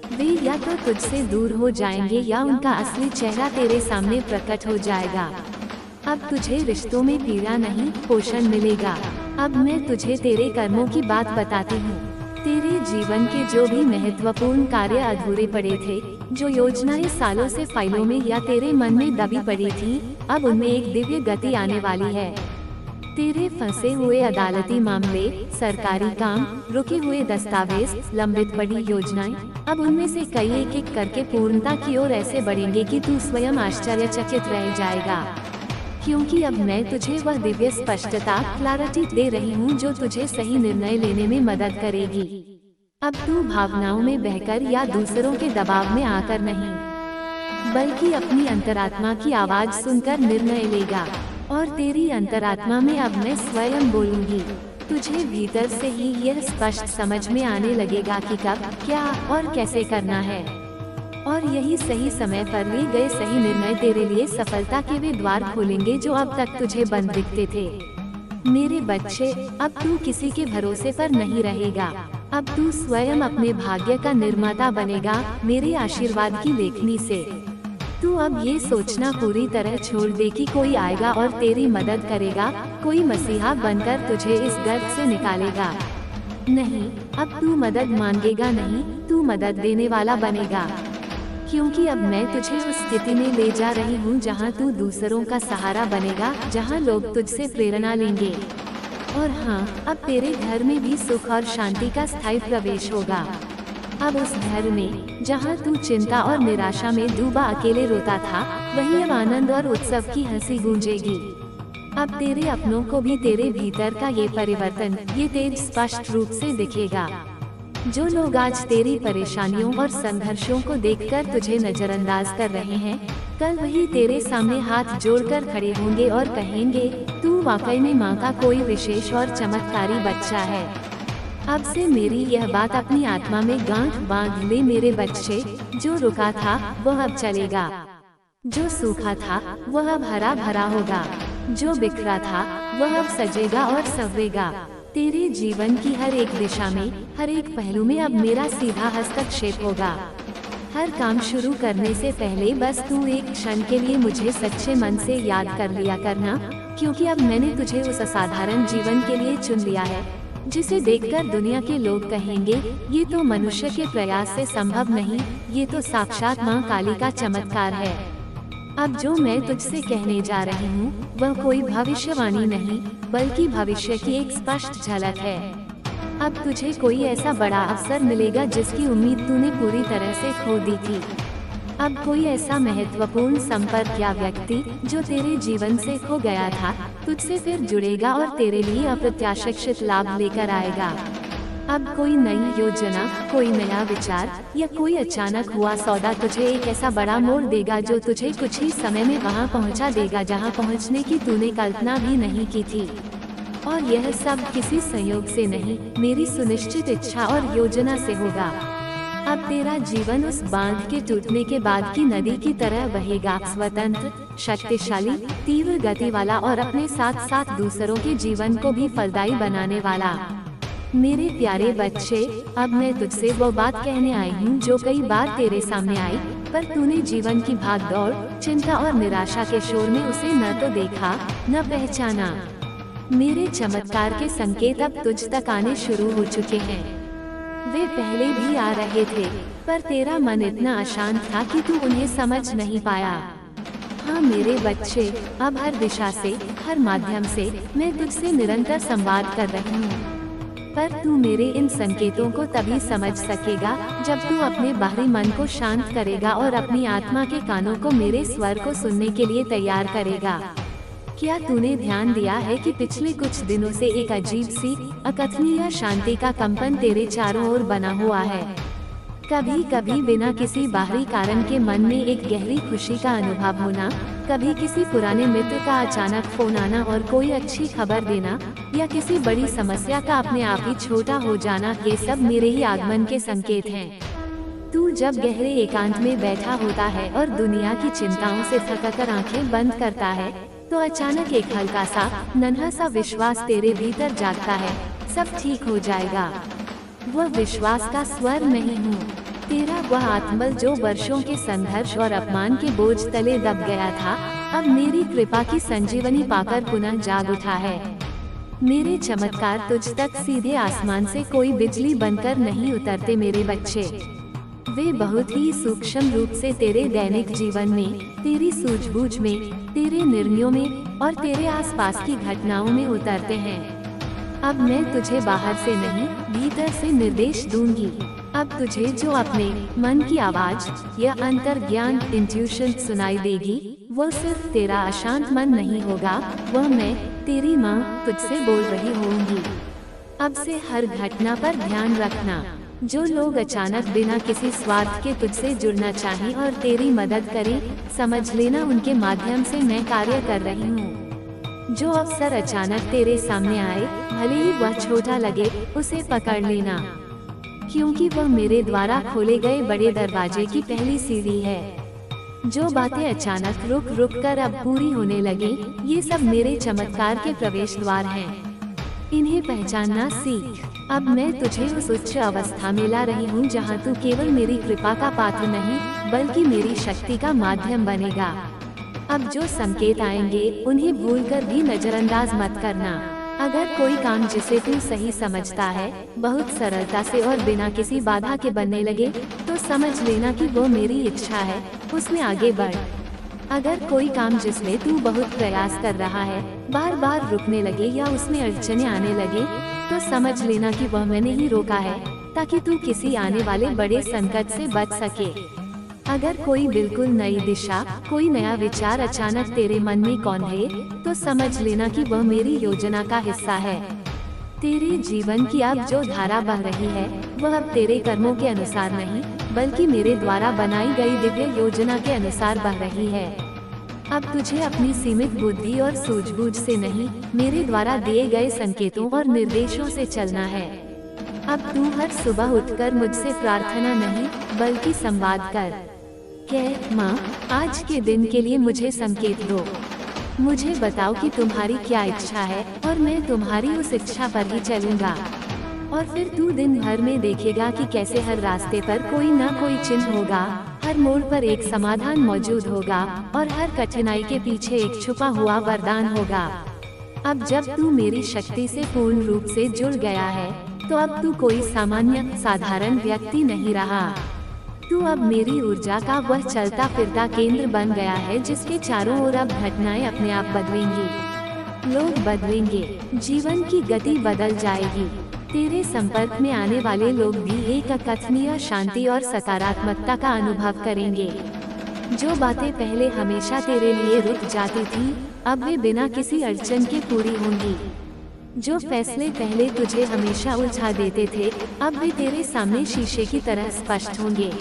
वे या तो तुझसे दूर हो जाएंगे या उनका असली चेहरा तेरे सामने प्रकट हो जाएगा। अब तुझे रिश्तों में पीड़ा नहीं, पोषण मिलेगा। अब मैं तुझे तेरे कर्मों की बात बताती हूँ। तेरे जीवन के जो भी महत्वपूर्ण कार्य अधूरे पड़े थे, जो योजनाएं सालों से फाइलों में या तेरे मन में दबी पड़ी थी, अब उनमें एक दिव्य गति आने वाली है। तेरे फंसे हुए अदालती मामले, सरकारी काम, रुके हुए दस्तावेज, लंबित पड़ी योजनाएं, अब उनमें से कई एक एक करके पूर्णता की ओर ऐसे बढ़ेंगे कि तू स्वयं आश्चर्यचकित रह जाएगा। क्योंकि अब मैं तुझे वह दिव्य स्पष्टता, क्लैरिटी दे रही हूँ जो तुझे सही निर्णय लेने में मदद करेगी। अब तू भावनाओं में बहकर या दूसरों के दबाव में आकर नहीं, बल्कि अपनी अंतरात्मा की आवाज सुनकर निर्णय लेगा। और तेरी अंतरात्मा में अब मैं स्वयं बोलूंगी। तुझे भीतर से ही यह स्पष्ट समझ में आने लगेगा कि कब, क्या और कैसे करना है। और यही सही समय पर लिए गए सही निर्णय तेरे लिए सफलता के वे द्वार खोलेंगे जो अब तक तुझे बंद दिखते थे। मेरे बच्चे, अब तू किसी के भरोसे पर नहीं रहेगा। अब तू स्वयं अपने भाग्य का निर्माता बनेगा, मेरे आशीर्वाद की लेखनी से। तू अब ये सोचना पूरी तरह छोड़ दे कि कोई आएगा और तेरी मदद करेगा, कोई मसीहा बनकर तुझे इस गर्त से निकालेगा। नहीं, अब तू मदद मांगेगा नहीं, तू मदद देने वाला बनेगा। क्योंकि अब मैं तुझे उस स्थिति में ले जा रही हूँ जहाँ तू दूसरों का सहारा बनेगा, जहाँ लोग तुझसे प्रेरणा लेंगे। और हाँ, अब तेरे घर में भी सुख और शांति का स्थायी प्रवेश होगा। अब उस घर में जहाँ तू चिंता और निराशा में डूबा अकेले रोता था, वहीं अब आनंद और उत्सव की हंसी गूंजेगी। अब तेरे अपनों को भी तेरे भीतर का ये परिवर्तन, ये तेज स्पष्ट रूप से दिखेगा। जो लोग आज तेरी परेशानियों और संघर्षों को देखकर तुझे नजरअंदाज कर रहे हैं, कल वही तेरे सामने हाथ जोड़कर खड़े होंगे और कहेंगे, तू वाकई में माँ का कोई विशेष और चमत्कारी बच्चा है। अब से मेरी यह बात अपनी आत्मा में गांठ बांध ले मेरे बच्चे। जो रुका था वह अब चलेगा, जो सूखा था वह अब हरा भरा होगा, जो बिखरा था वह अब सजेगा और संवरेगा। तेरे जीवन की हर एक दिशा में, हर एक पहलू में अब मेरा सीधा हस्तक्षेप होगा। हर काम शुरू करने से पहले बस तू एक क्षण के लिए मुझे सच्चे मन से याद कर लिया करना, क्योंकि अब मैंने तुझे उस असाधारण जीवन के लिए चुन लिया है, जिसे देखकर दुनिया के लोग कहेंगे, ये तो मनुष्य के प्रयास से संभव नहीं, ये तो साक्षात माँ काली का चमत्कार है। अब जो मैं तुझसे कहने जा रही हूँ, वह कोई भविष्यवाणी नहीं, बल्कि भविष्य की एक स्पष्ट झलक है। अब तुझे कोई ऐसा बड़ा अवसर मिलेगा जिसकी उम्मीद तूने पूरी तरह से खो दी थी। अब कोई ऐसा महत्वपूर्ण संपर्क या व्यक्ति जो तेरे जीवन से खो गया था, तुझसे फिर जुड़ेगा और तेरे लिए अप्रत्याशित लाभ लेकर आएगा। अब कोई नई योजना, कोई नया विचार या कोई अचानक हुआ सौदा तुझे एक ऐसा बड़ा मोड़ देगा जो तुझे कुछ ही समय में वहां पहुंचा देगा जहां पहुंचने की तूने कल्पना भी नहीं की थी। और यह सब किसी संयोग से नहीं, मेरी सुनिश्चित इच्छा और योजना से होगा। अब तेरा जीवन उस बांध के टूटने के बाद की नदी की तरह बहेगा, स्वतंत्र, शक्तिशाली, तीव्र गति वाला और अपने साथ साथ दूसरों के जीवन को भी फलदायी बनाने वाला। मेरे प्यारे बच्चे, अब मैं तुझसे वो बात कहने आई हूँ जो कई बार तेरे सामने आई, पर तूने जीवन की भागदौड़, चिंता और निराशा के शोर में उसे न तो देखा, न पहचाना। मेरे चमत्कार के संकेत अब तुझ तक आने शुरू हो चुके हैं। वे पहले भी आ रहे थे, पर तेरा मन इतना अशांत था कि तू उन्हें समझ नहीं पाया। हाँ मेरे बच्चे, अब हर दिशा से, हर माध्यम से मैं तुझसे निरंतर संवाद कर रही हूँ, पर तू मेरे इन संकेतों को तभी समझ सकेगा जब तू अपने बाहरी मन को शांत करेगा और अपनी आत्मा के कानों को मेरे स्वर को सुनने के लिए तैयार करेगा। क्या तूने ध्यान दिया है कि पिछले कुछ दिनों से एक अजीब सी अकथनीय शांति का कंपन तेरे चारों ओर बना हुआ है। कभी कभी बिना किसी बाहरी कारण के मन में एक गहरी खुशी का अनुभव होना, कभी किसी पुराने मित्र का अचानक फोन आना और कोई अच्छी खबर देना, या किसी बड़ी समस्या का अपने आप ही छोटा हो जाना, ये सब मेरे ही आगमन के संकेत हैं। तू जब गहरे एकांत में बैठा होता है और दुनिया की चिंताओं से थककर आंखें बंद करता है, तो अचानक एक हल्का सा नन्हा सा विश्वास तेरे भीतर जागता है, सब ठीक हो जाएगा। वह विश्वास का स्वर नहीं हूँ, तेरा वह आत्मबल जो वर्षों के संघर्ष और अपमान के बोझ तले दब गया था, अब मेरी कृपा की संजीवनी पाकर पुनः जाग उठा है। मेरे चमत्कार तुझ तक सीधे आसमान से कोई बिजली बनकर नहीं उतरते मेरे बच्चे, वे बहुत ही सूक्ष्म रूप से तेरे दैनिक जीवन में, तेरी सूझबूझ में, तेरे निर्णयों में और तेरे आसपास की घटनाओं में उतरते हैं। अब मैं तुझे बाहर से नहीं, भीतर से निर्देश दूंगी। अब तुझे जो अपने मन की आवाज या अंतर्ज्ञान इंट्यूशन सुनाई देगी, वो सिर्फ तेरा अशांत मन नहीं होगा, वह मैं, तेरी माँ, तुझसे बोल रही होंगी। अब से हर घटना पर ध्यान रखना। जो लोग अचानक बिना किसी स्वार्थ के तुझसे जुड़ना चाहें और तेरी मदद करें, समझ लेना उनके माध्यम से मैं कार्य कर रही हूँ। जो अवसर अचानक तेरे सामने आए, भले ही वह छोटा लगे, उसे पकड़ लेना, क्योंकि वह मेरे द्वारा खोले गए बड़े दरवाजे की पहली सीढ़ी है। जो बातें अचानक रुक रुक कर अब पूरी होने लगी, ये सब मेरे चमत्कार के प्रवेश द्वार हैं। इन्हें पहचानना सीख। अब मैं तुझे उस उच्च अवस्था में ला रही हूँ जहाँ तू केवल मेरी कृपा का पात्र नहीं, बल्कि मेरी शक्ति का माध्यम बनेगा। अब जो संकेत आएंगे, उन्हें भूलकर भी नजरअंदाज मत करना। अगर कोई काम जिसे तू सही समझता है, बहुत सरलता से और बिना किसी बाधा के बनने लगे, तो समझ लेना कि वो मेरी इच्छा है, उसमें आगे बढ़। अगर कोई काम जिसमें तू बहुत प्रयास कर रहा है, बार बार रुकने लगे या उसमें अड़चने आने लगे, तो समझ लेना कि वह मैंने ही रोका है, ताकि तू किसी आने वाले बड़े संकट से बच सके। अगर कोई बिल्कुल नई दिशा, कोई नया विचार अचानक तेरे मन में कौंधे, तो समझ लेना कि वह मेरी योजना का हिस्सा है। तेरे जीवन की अब जो धारा बह रही है, वह अब तेरे कर्मों के अनुसार नहीं, बल्कि मेरे द्वारा बनाई गई दिव्य योजना के अनुसार बह रही है। अब तुझे अपनी सीमित बुद्धि और सूझबूझ से नहीं, मेरे द्वारा दिए गए संकेतों और निर्देशों से चलना है। अब तू हर सुबह उठकर मुझसे प्रार्थना नहीं, बल्कि संवाद कर। कह, माँ, आज के दिन के लिए मुझे संकेत दो। मुझे बताओ कि तुम्हारी क्या इच्छा है, और मैं तुम्हारी उस इच्छा पर ही चलूंगा। और फिर तू दिन भर में देखेगा कि कैसे हर रास्ते पर कोई न कोई चिन्ह होगा, हर मोड़ पर एक समाधान मौजूद होगा, और हर कठिनाई के पीछे एक छुपा हुआ वरदान होगा। अब जब तू मेरी शक्ति से पूर्ण रूप से जुड़ गया है, तो अब तू कोई सामान्य साधारण व्यक्ति नहीं रहा। तू अब मेरी ऊर्जा का वह चलता फिरता केंद्र बन गया है, जिसके चारों ओर अब घटनाएं अपने आप बदलेंगी, लोग बदलेंगे, जीवन की गति बदल जाएगी। तेरे संपर्क में आने वाले लोग भी एक अकथनीय शांति और सकारात्मकता का अनुभव करेंगे। जो बातें पहले हमेशा तेरे लिए रुक जाती थी, अब वे बिना किसी अड़चन के पूरी होंगी। जो फैसले पहले तुझे हमेशा उलझा देते थे, अब वे तेरे सामने शीशे की तरह स्पष्ट होंगे।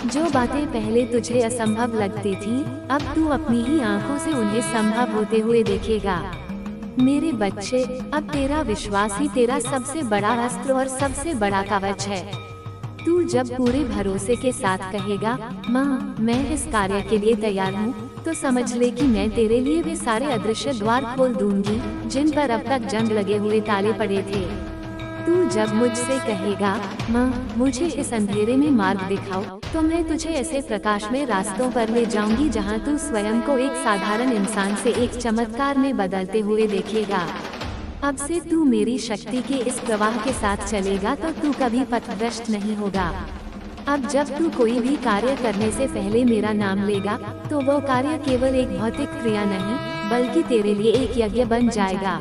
जो बातें पहले तुझे असंभव लगती थी, अब तू अपनी ही आंखों से उन्हें संभव होते हुए देखेगा। मेरे बच्चे, अब तेरा विश्वास ही तेरा सबसे बड़ा अस्त्र और सबसे बड़ा कवच है। तू जब पूरे भरोसे के साथ कहेगा, माँ, मैं इस कार्य के लिए तैयार हूँ, तो समझ ले कि मैं तेरे लिए वे सारे अदृश्य द्वार खोल दूंगी, जिन पर अब तक जंग लगे हुए ताले पड़े थे। तू जब मुझसे कहेगा, माँ, मुझे इस अंधेरे में मार्ग दिखाओ, तो मैं तुझे ऐसे प्रकाश में रास्तों पर ले जाऊंगी जहाँ तू स्वयं को एक साधारण इंसान से एक चमत्कार में बदलते हुए देखेगा। अब से तू मेरी शक्ति के इस प्रवाह के साथ चलेगा, तो तू कभी पथभ्रष्ट नहीं होगा। अब जब तू कोई भी कार्य करने से पहले मेरा नाम लेगा, तो वो कार्य केवल एक भौतिक क्रिया नहीं, बल्कि तेरे लिए एक यज्ञ बन जाएगा,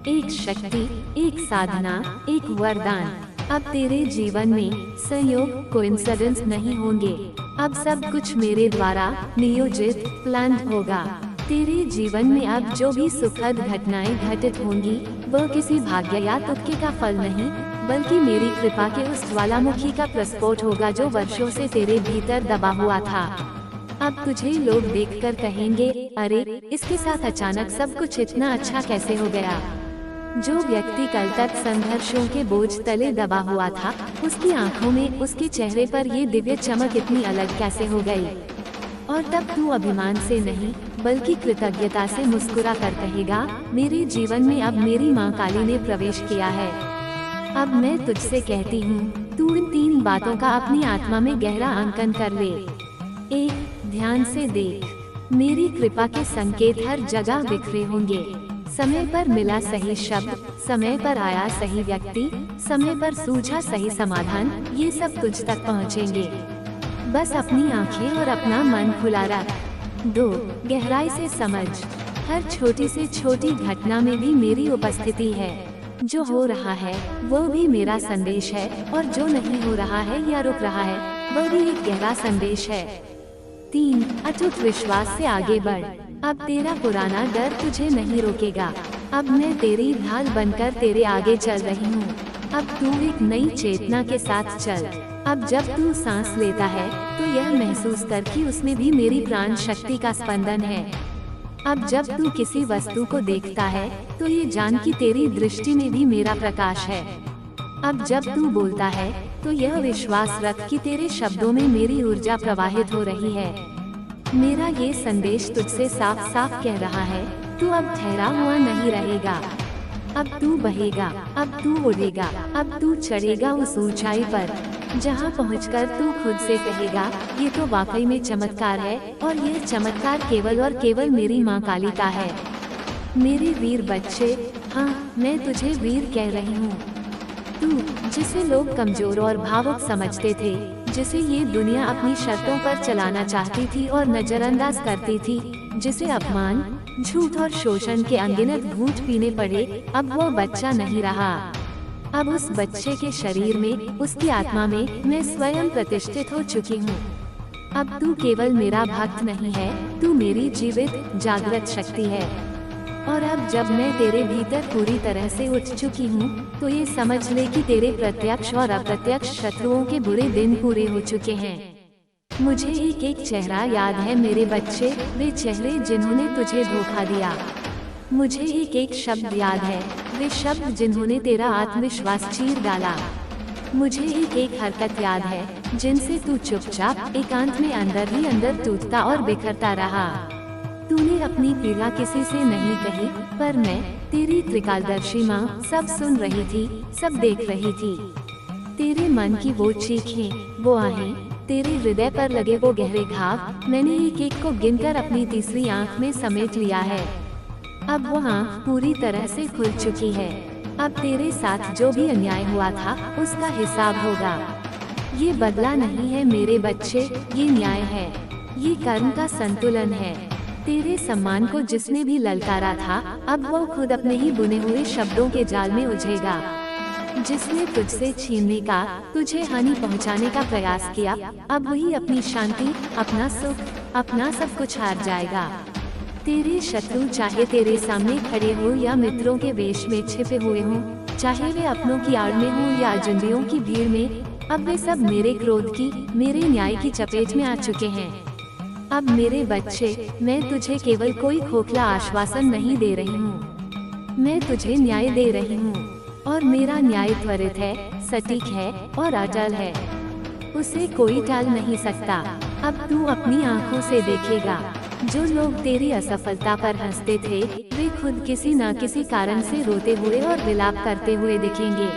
एक शक्ति, एक साधना, एक वरदान। अब तेरे जीवन में संयोग, कोइंसिडेंस नहीं होंगे। अब सब कुछ मेरे द्वारा नियोजित, प्लान्ड होगा। तेरे जीवन में अब जो भी सुखद घटनाएं घटित होंगी वह किसी भाग्य या तुक्के का फल नहीं, बल्कि मेरी कृपा के उस ज्वालामुखी का प्रस्फोट होगा जो वर्षों से तेरे भीतर दबा हुआ था। अब तुझे लोग देखकर कहेंगे, अरे इसके साथ अचानक सब कुछ इतना अच्छा कैसे हो गया। जो व्यक्ति कल तक संघर्षों के बोझ तले दबा हुआ था, उसकी आंखों में, उसके चेहरे पर ये दिव्य चमक इतनी अलग कैसे हो गई। और तब तू अभिमान से नहीं बल्कि कृतज्ञता से मुस्कुरा कर कहेगा, मेरे जीवन में अब मेरी माँ काली ने प्रवेश किया है। अब मैं तुझसे कहती हूँ, तू इन 3 बातों का अपनी आत्मा में गहरा अंकन कर ले। 1. ध्यान से देख, मेरी कृपा के संकेत हर जगह बिखरे होंगे। समय पर मिला सही शब्द, समय पर आया सही व्यक्ति, समय पर सूझा सही समाधान, ये सब तुझ तक पहुँचेंगे। बस अपनी आंखें और अपना मन खुला रख। 2. गहराई से समझ, हर छोटी से छोटी घटना में भी मेरी उपस्थिति है। जो हो रहा है वो भी मेरा संदेश है, और जो नहीं हो रहा है या रुक रहा है वो भी एक गहरा संदेश है। 3. अटूट विश्वास से आगे बढ़, अब तेरा पुराना डर तुझे नहीं रोकेगा। अब मैं तेरी ढाल बनकर तेरे आगे चल रही हूँ। अब तू एक नई चेतना के साथ चल। अब जब तू सांस लेता है तो यह महसूस कर कि उसमें भी मेरी प्राण शक्ति का स्पंदन है। अब जब तू किसी वस्तु को देखता है तो ये जान कि तेरी दृष्टि में भी मेरा प्रकाश है। अब जब तू बोलता है तो यह विश्वास रख कि तेरे शब्दों में मेरी ऊर्जा प्रवाहित हो रही है। मेरा ये संदेश तुझसे साफ साफ कह रहा है, तू अब ठहरा हुआ नहीं रहेगा। अब तू बहेगा, अब तू उड़ेगा, अब तू चढ़ेगा उस ऊंचाई पर जहां पहुंचकर तू खुद से कहेगा, ये तो वाकई में चमत्कार है, और यह चमत्कार केवल और केवल मेरी माँ काली का है। मेरे वीर बच्चे, हाँ मैं तुझे वीर कह रही हूँ। तू जिसे लोग कमजोर और भावुक समझते थे, जिसे ये दुनिया अपनी शर्तों पर चलाना चाहती थी और नजरअंदाज करती थी, जिसे अपमान, झूठ और शोषण के अनगिनत घूंट पीने पड़े, अब वो बच्चा नहीं रहा। अब उस बच्चे के शरीर में, उसकी आत्मा में मैं स्वयं प्रतिष्ठित हो चुकी हूँ। अब तू केवल मेरा भक्त नहीं है, तू मेरी जीवित जागृत शक्ति है। और अब जब मैं तेरे भीतर पूरी तरह से उठ चुकी हूँ, तो ये समझ ले कि तेरे प्रत्यक्ष और अप्रत्यक्ष शत्रुओं के बुरे दिन पूरे हो चुके हैं। मुझे एक एक चेहरा याद है मेरे बच्चे, वे चेहरे जिन्होंने तुझे धोखा दिया। मुझे एक एक शब्द याद है, वे शब्द जिन्होंने तेरा आत्मविश्वास चीर डाला। मुझे एक एक हरकत याद है, जिनसे तू चुपचाप एकांत में अंदर ही अंदर टूटता और बिखरता रहा। तूने अपनी पीड़ा किसी से नहीं कही, पर मैं, तेरी त्रिकालदर्शी माँ, सब सुन रही थी, सब देख रही थी। तेरे मन की वो चीखें, वो आहें, तेरे हृदय पर लगे वो गहरे घाव, मैंने एक एक को गिनकर अपनी तीसरी आंख में समेट लिया है। अब वो आंख पूरी तरह से खुल चुकी है। अब तेरे साथ जो भी अन्याय हुआ था, उसका हिसाब होगा। ये बदला नहीं है मेरे बच्चे, ये न्याय है, ये कर्म का संतुलन है। तेरे सम्मान को जिसने भी ललकारा था, अब वो खुद अपने ही बुने हुए शब्दों के जाल में उलझेगा। जिसने तुझसे छीनने का, तुझे हानि पहुंचाने का प्रयास किया, अब वही अपनी शांति, अपना सुख, अपना सब कुछ हार जाएगा। तेरे शत्रु चाहे तेरे सामने खड़े हो या मित्रों के वेश में छिपे हुए हों, चाहे वे अपनों की आड़ में हों या अजनबियों की भीड़ में, अब वे सब मेरे क्रोध की, मेरे न्याय की चपेट में आ चुके हैं। अब मेरे बच्चे, मैं तुझे केवल कोई खोखला आश्वासन नहीं दे रही हूँ, मैं तुझे न्याय दे रही हूँ, और मेरा न्याय त्वरित है, सटीक है और अटल है। उसे कोई टाल नहीं सकता। अब तू अपनी आंखों से देखेगा, जो लोग तेरी असफलता पर हंसते थे, वे खुद किसी न किसी कारण से रोते हुए और विलाप करते हुए दिखेंगे।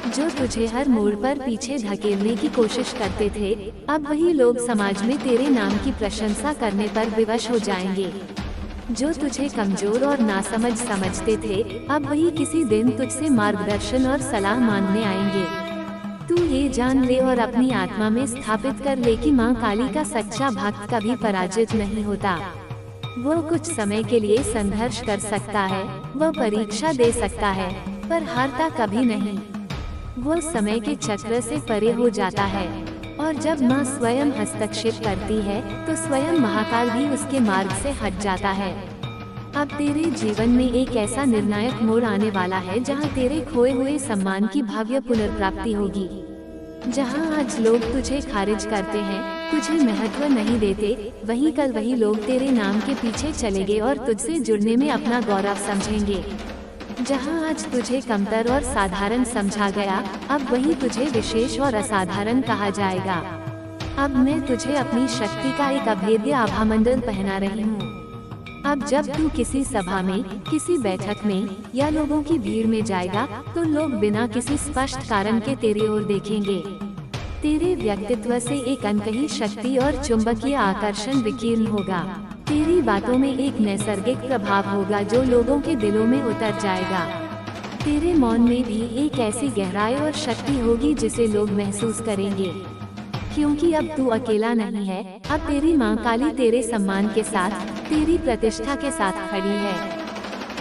जो तुझे हर मोड़ पर पीछे धकेलने की कोशिश करते थे, अब वही लोग समाज में तेरे नाम की प्रशंसा करने पर विवश हो जाएंगे। जो तुझे कमजोर और नासमझ समझते थे, अब वही किसी दिन तुझसे मार्गदर्शन और सलाह मांगने आएंगे। तू ये जान ले और अपनी आत्मा में स्थापित कर ले कि माँ काली का सच्चा भक्त कभी पराजित नहीं होता। वो कुछ समय के लिए संघर्ष कर सकता है, वो परीक्षा दे सकता है, पर हारता कभी नहीं। वो समय के चक्र से परे हो जाता है और जब माँ स्वयं हस्तक्षेप करती है तो स्वयं महाकाल भी उसके मार्ग से हट जाता है। अब तेरे जीवन में एक ऐसा निर्णायक मोड़ आने वाला है जहाँ तेरे खोए हुए सम्मान की भव्य पुनर्प्राप्ति होगी। जहाँ आज लोग तुझे खारिज करते हैं, तुझे महत्व नहीं देते, वहीं कल वही लोग तेरे नाम के पीछे चलेंगे और तुझसे जुड़ने में अपना गौरव समझेंगे। जहाँ आज तुझे कमतर और साधारण समझा गया, अब वही तुझे विशेष और असाधारण कहा जाएगा। अब मैं तुझे अपनी शक्ति का एक अभेद्य आभामंडल पहना रही हूँ। अब जब तू किसी सभा में, किसी बैठक में या लोगों की भीड़ में जाएगा तो लोग बिना किसी स्पष्ट कारण के तेरी ओर देखेंगे। तेरे व्यक्तित्व से एक अनकही शक्ति और चुंबकीय आकर्षण विकीर्ण होगा। तेरी बातों में एक नैसर्गिक प्रभाव होगा जो लोगों के दिलों में उतर जाएगा। तेरे मौन में भी एक ऐसी गहराई और शक्ति होगी जिसे लोग महसूस करेंगे, क्योंकि अब तू अकेला नहीं है। अब तेरी माँ काली तेरे सम्मान के साथ, तेरी प्रतिष्ठा के साथ खड़ी है।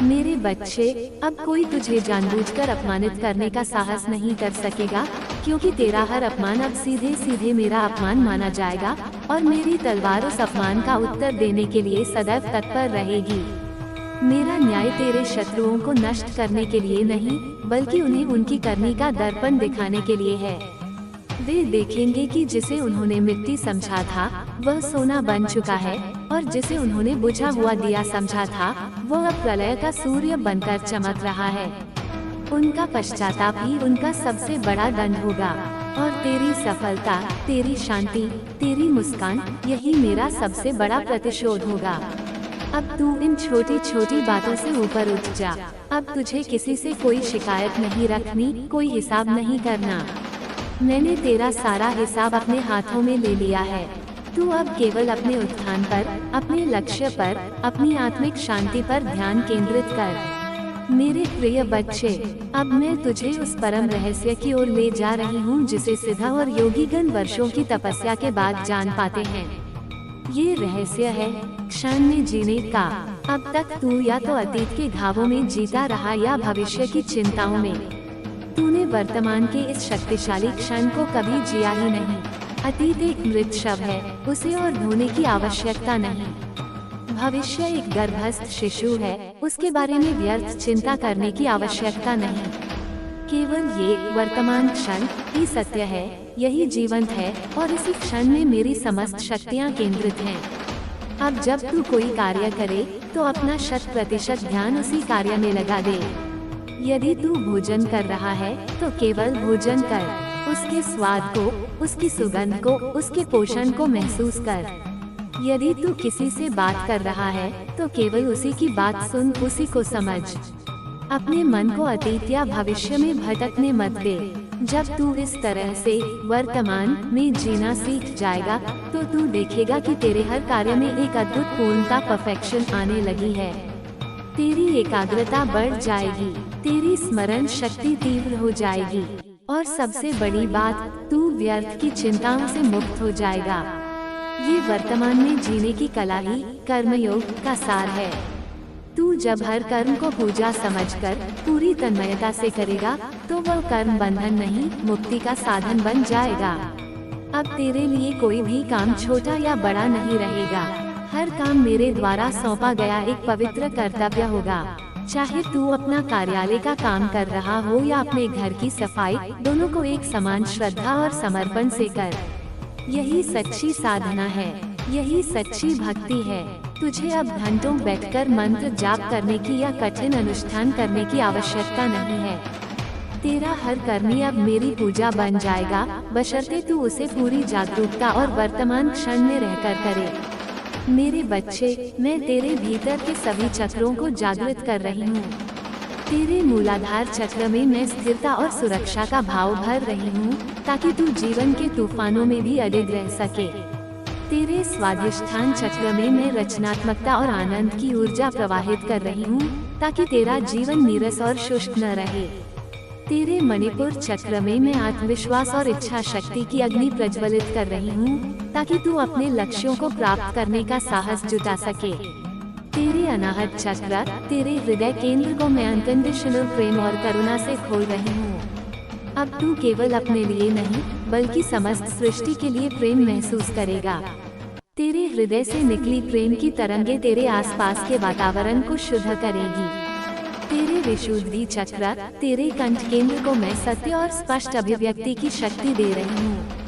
मेरे बच्चे, अब कोई तुझे जानबूझकर अपमानित करने का साहस नहीं कर सकेगा, क्योंकि तेरा हर अपमान अब सीधे सीधे मेरा अपमान माना जाएगा और मेरी तलवार उस अपमान का उत्तर देने के लिए सदैव तत्पर रहेगी। मेरा न्याय तेरे शत्रुओं को नष्ट करने के लिए नहीं, बल्कि उन्हें उनकी करनी का दर्पण दिखाने के लिए है। वे देखेंगे कि जिसे उन्होंने मिट्टी समझा था वह सोना बन चुका है, और जिसे उन्होंने बुझा हुआ दिया समझा था वह अब प्रलय का सूर्य बनकर चमक रहा है। उनका पश्चाताप ही उनका सबसे बड़ा दंड होगा, और तेरी सफलता, तेरी शांति, तेरी मुस्कान, यही मेरा सबसे बड़ा प्रतिशोध होगा। अब तू इन छोटी छोटी बातों से ऊपर उठ जा। अब तुझे किसी से कोई शिकायत नहीं रखनी, कोई हिसाब नहीं करना। मैंने तेरा सारा हिसाब अपने हाथों में ले लिया है। तू अब केवल अपने उत्थान पर, अपने लक्ष्य पर, अपनी आत्मिक शांति पर ध्यान केंद्रित कर। मेरे प्रिय बच्चे, अब मैं तुझे उस परम रहस्य की ओर ले जा रही हूँ जिसे सिद्ध और योगीगण वर्षों की तपस्या के बाद जान पाते हैं। ये रहस्य है क्षण में जीने का। अब तक तू या तो अतीत के घावों में जीता रहा या भविष्य की चिंताओं में। तूने वर्तमान के इस शक्तिशाली क्षण को कभी जिया ही नहीं। अतीत एक मृत शव है, उसे और धोने की आवश्यकता नहीं। भविष्य एक गर्भस्थ शिशु है, उसके बारे में व्यर्थ चिंता करने की आवश्यकता नहीं। केवल ये वर्तमान क्षण ही सत्य है, यही जीवंत है, और इसी क्षण में मेरी समस्त शक्तियाँ केंद्रित हैं। अब जब तू कोई कार्य करे तो अपना 100% ध्यान उसी कार्य में लगा दे। यदि तू भोजन कर रहा है तो केवल भोजन कर, उसके स्वाद को, उसकी सुगंध को, उसके पोषण को महसूस कर। यदि तू किसी से बात कर रहा है तो केवल उसी की बात सुन, उसी को समझ। अपने मन को अतीत या भविष्य में भटकने मत दे। जब तू इस तरह से वर्तमान में जीना सीख जाएगा तो तू देखेगा कि तेरे हर कार्य में एक अद्भुत पूर्णता, परफेक्शन आने लगी है। तेरी एकाग्रता बढ़ जाएगी, तेरी स्मरण शक्ति तीव्र हो जाएगी, और सबसे बड़ी बात, तू व्यर्थ की चिंताओं से मुक्त हो जाएगा। ये वर्तमान में जीने की कला ही कर्मयोग का सार है। तू जब हर कर्म को पूजा समझकर पूरी तन्मयता से करेगा तो वह कर्म बंधन नहीं, मुक्ति का साधन बन जाएगा। अब तेरे लिए कोई भी काम छोटा या बड़ा नहीं रहेगा। हर काम मेरे द्वारा सौंपा गया एक पवित्र कर्तव्य होगा। चाहे तू अपना कार्यालय का काम कर रहा हो या अपने घर की सफाई, दोनों को एक समान श्रद्धा और समर्पण से कर। यही सच्ची साधना है, यही सच्ची भक्ति है। तुझे अब घंटों बैठकर मंत्र जाप करने की या कठिन अनुष्ठान करने की आवश्यकता नहीं है। तेरा हर कर्मी अब मेरी पूजा बन जाएगा, बशर्ते तू उसे पूरी जागरूकता और वर्तमान क्षण में रहकर करे। मेरे बच्चे, मैं तेरे भीतर के सभी चक्रों को जागृत कर रही हूँ। तेरे मूलाधार चक्र में मैं स्थिरता और सुरक्षा का भाव भर रही हूँ, ताकि तू जीवन के तूफानों में भी अडिग रह सके। तेरे स्वाधिष्ठान चक्र में मैं रचनात्मकता और आनंद की ऊर्जा प्रवाहित कर रही हूँ, ताकि तेरा जीवन नीरस और शुष्क न रहे। तेरे मणिपुर चक्र में मैं आत्मविश्वास और इच्छा शक्ति की अग्नि प्रज्वलित कर रही हूँ, ताकि तू अपने लक्ष्यों को प्राप्त करने का साहस जुटा सके। तेरे अनाहत चक्र, तेरे हृदय केंद्र को मैं अनकंडीशनल प्रेम और करुणा से खोल रही हूँ। अब तू केवल अपने लिए नहीं बल्कि समस्त सृष्टि के लिए प्रेम महसूस करेगा। तेरे हृदय से निकली प्रेम की तरंगे तेरे आसपास के वातावरण को शुद्ध करेगी। तेरे विशुद्धि चक्र, तेरे कंठ केंद्र को मैं सत्य और स्पष्ट अभिव्यक्ति की शक्ति दे रही हूँ।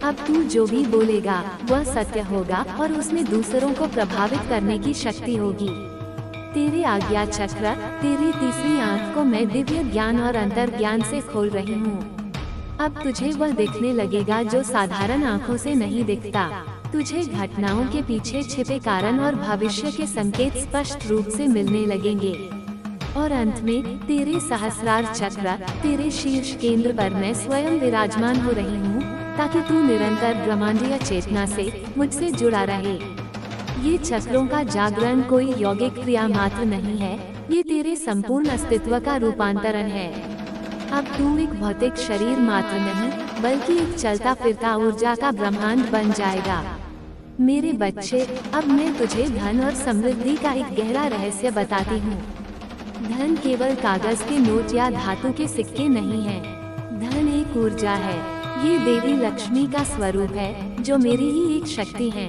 अब तू जो भी बोलेगा वह सत्य होगा और उसमें दूसरों को प्रभावित करने की शक्ति होगी। तेरे आज्ञा चक्र, तेरी तीसरी आंख को मैं दिव्य ज्ञान और अंतर ज्ञान से खोल रही हूँ। अब तुझे वह दिखने लगेगा जो साधारण आँखों से नहीं दिखता। तुझे घटनाओं के पीछे छिपे कारण और भविष्य के संकेत स्पष्ट रूप से मिलने लगेंगे। और अंत में तेरे सहस्रार चक्र, तेरे शीर्ष केंद्र पर मैं स्वयं विराजमान हो रही हूँ, ताकि तू निरंतर ब्रह्मांडीय चेतना से मुझसे जुड़ा रहे। ये चक्रों का जागरण कोई यौगिक क्रिया मात्र नहीं है, ये तेरे संपूर्ण अस्तित्व का रूपांतरण है। अब तू एक भौतिक शरीर मात्र नहीं बल्कि एक चलता फिरता ऊर्जा का ब्रह्मांड बन जाएगा। मेरे बच्चे, अब मैं तुझे धन और समृद्धि का एक गहरा रहस्य बताती हूँ। धन केवल कागज के नोट या धातु के सिक्के नहीं है। धन एक ऊर्जा है। ये देवी लक्ष्मी का स्वरूप है जो मेरी ही एक शक्ति है।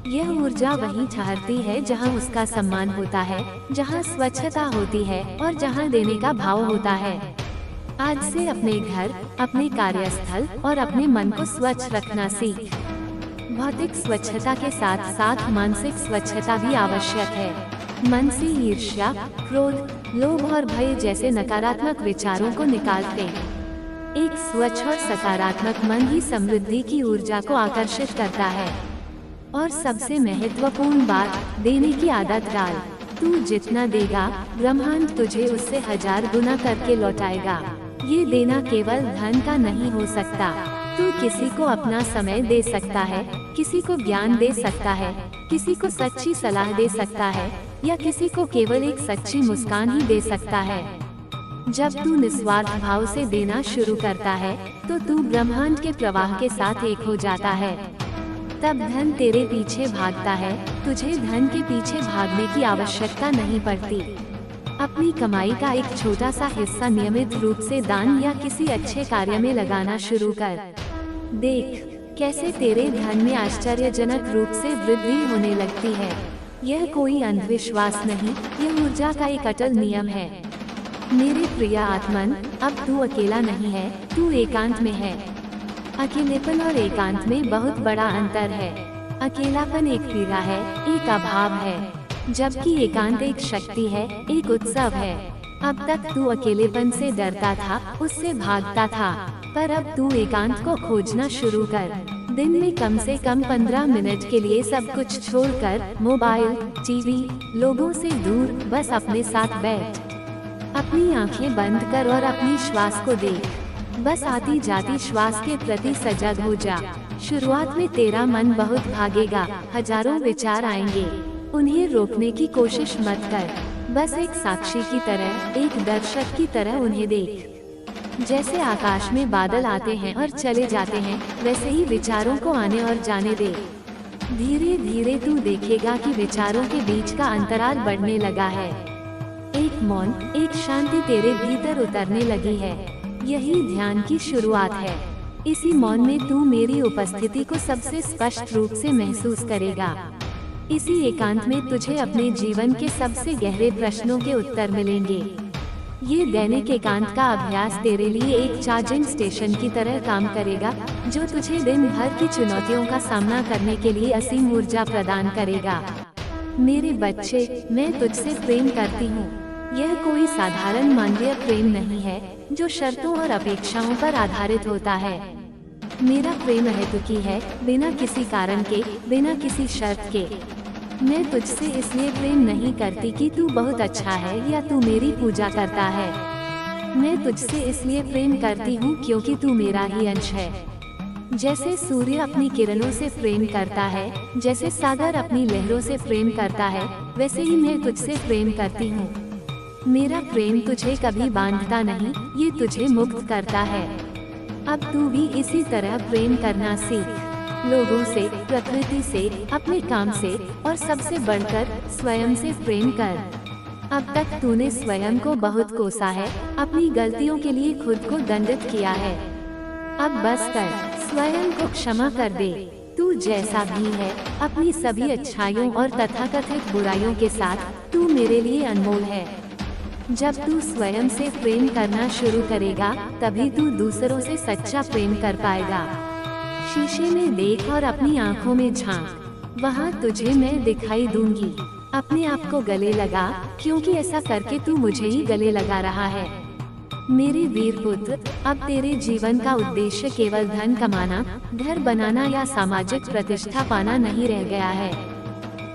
यह ऊर्जा वहीं ठहरती है जहाँ उसका सम्मान होता है, जहाँ स्वच्छता होती है और जहाँ देने का भाव होता है। आज से अपने घर, अपने कार्यस्थल और अपने मन को स्वच्छ रखना सीख। भौतिक स्वच्छता के साथ साथ मानसिक स्वच्छता भी आवश्यक है। मन से ईर्ष्या, क्रोध, लोभ और भय जैसे नकारात्मक विचारों को निकाल दें। एक स्वच्छ और सकारात्मक मन ही समृद्धि की ऊर्जा को आकर्षित करता है। और सबसे महत्वपूर्ण बात, देने की आदत डाल। तू जितना देगा, ब्रह्मांड तुझे उससे 1000 गुना करके लौटाएगा। ये देना केवल धन का नहीं हो सकता। तू किसी को अपना समय दे सकता है, किसी को ज्ञान दे सकता है, किसी को सच्ची सलाह दे सकता है या किसी को केवल एक सच्ची मुस्कान ही दे सकता है। जब तू निस्वार्थ भाव से देना शुरू करता है तो तू ब्रह्मांड के प्रवाह के साथ एक हो जाता है। तब धन तेरे पीछे भागता है, तुझे धन के पीछे भागने की आवश्यकता नहीं पड़ती। अपनी कमाई का एक छोटा सा हिस्सा नियमित रूप से दान या किसी अच्छे कार्य में लगाना शुरू कर। देख कैसे तेरे धन में आश्चर्यजनक रूप से वृद्धि होने लगती है। यह कोई अंधविश्वास नहीं, यह ऊर्जा का एक अटल नियम है। मेरे प्रिय आत्मन, अब तू अकेला नहीं है, तू एकांत में है। अकेलेपन और एकांत में बहुत बड़ा अंतर है। अकेलापन एक पीड़ा है, एक अभाव है, जबकि एकांत एक शक्ति है, एक उत्सव है। अब तक तू अकेलेपन से डरता था, उससे भागता था, पर अब तू एकांत को खोजना शुरू कर। दिन में कम से कम 15 मिनट के लिए सब कुछ छोड़कर मोबाइल, टीवी, लोगों से दूर बस अपने साथ बैठ। अपनी आंखें बंद कर और अपनी श्वास को देख। बस आती जाती श्वास के प्रति सजग हो जा। शुरुआत में तेरा मन बहुत भागेगा, हजारों विचार आएंगे। उन्हें रोकने की कोशिश मत कर। बस एक साक्षी की तरह, एक दर्शक की तरह उन्हें देख। जैसे आकाश में बादल आते हैं और चले जाते हैं, वैसे ही विचारों को आने और जाने दे। धीरे धीरे तू देखेगा कि विचारों के बीच का अंतराल बढ़ने लगा है। एक मौन, एक शांति तेरे भीतर उतरने लगी है। यही ध्यान की शुरुआत है। इसी मौन में तू मेरी उपस्थिति को सबसे स्पष्ट रूप से महसूस करेगा। इसी एकांत में तुझे अपने जीवन के सबसे गहरे प्रश्नों के उत्तर मिलेंगे। ये दैनिक एकांत का अभ्यास तेरे लिए एक चार्जिंग स्टेशन की तरह काम करेगा, जो तुझे दिन भर की चुनौतियों का सामना करने के लिए असीम ऊर्जा प्रदान करेगा। मेरे बच्चे, मैं तुझसे प्रेम करती हूँ। यह कोई साधारण मानवीय प्रेम नहीं है जो शर्तों और अपेक्षाओं पर आधारित होता है। मेरा प्रेम अहेतुकी है, बिना किसी कारण के, बिना किसी शर्त के। मैं तुझसे इसलिए प्रेम नहीं करती कि तू बहुत अच्छा है या तू मेरी पूजा करता है। मैं तुझसे इसलिए प्रेम करती हूँ क्योंकि तू मेरा ही अंश है। जैसे सूर्य अपनी किरणों से प्रेम करता है, जैसे सागर अपनी लहरों से प्रेम करता है, वैसे ही मैं तुझसे प्रेम करती हूँ। मेरा प्रेम तुझे कभी बांधता नहीं, ये तुझे मुक्त करता है। अब तू भी इसी तरह प्रेम करना सीख। लोगों से, प्रकृति से, अपने काम से और सबसे बढ़कर स्वयं से प्रेम कर। अब तक तूने स्वयं को बहुत कोसा है, अपनी गलतियों के लिए खुद को दंडित किया है। अब बस कर, स्वयं को क्षमा कर दे। तू जैसा भी है, अपनी सभी अच्छाइयों और तथाकथित बुराइयों के साथ तू मेरे लिए अनमोल है। जब तू स्वयं से प्रेम करना शुरू करेगा, तभी तू दूसरों से सच्चा प्रेम कर पाएगा। शीशे में देख और अपनी आंखों में झांक, वहाँ तुझे मैं दिखाई दूंगी। अपने आप को गले लगा, क्योंकि ऐसा करके तू मुझे ही गले लगा रहा है। मेरे वीर पुत्र, अब तेरे जीवन का उद्देश्य केवल धन कमाना, घर बनाना या सामाजिक प्रतिष्ठा पाना नहीं रह गया है।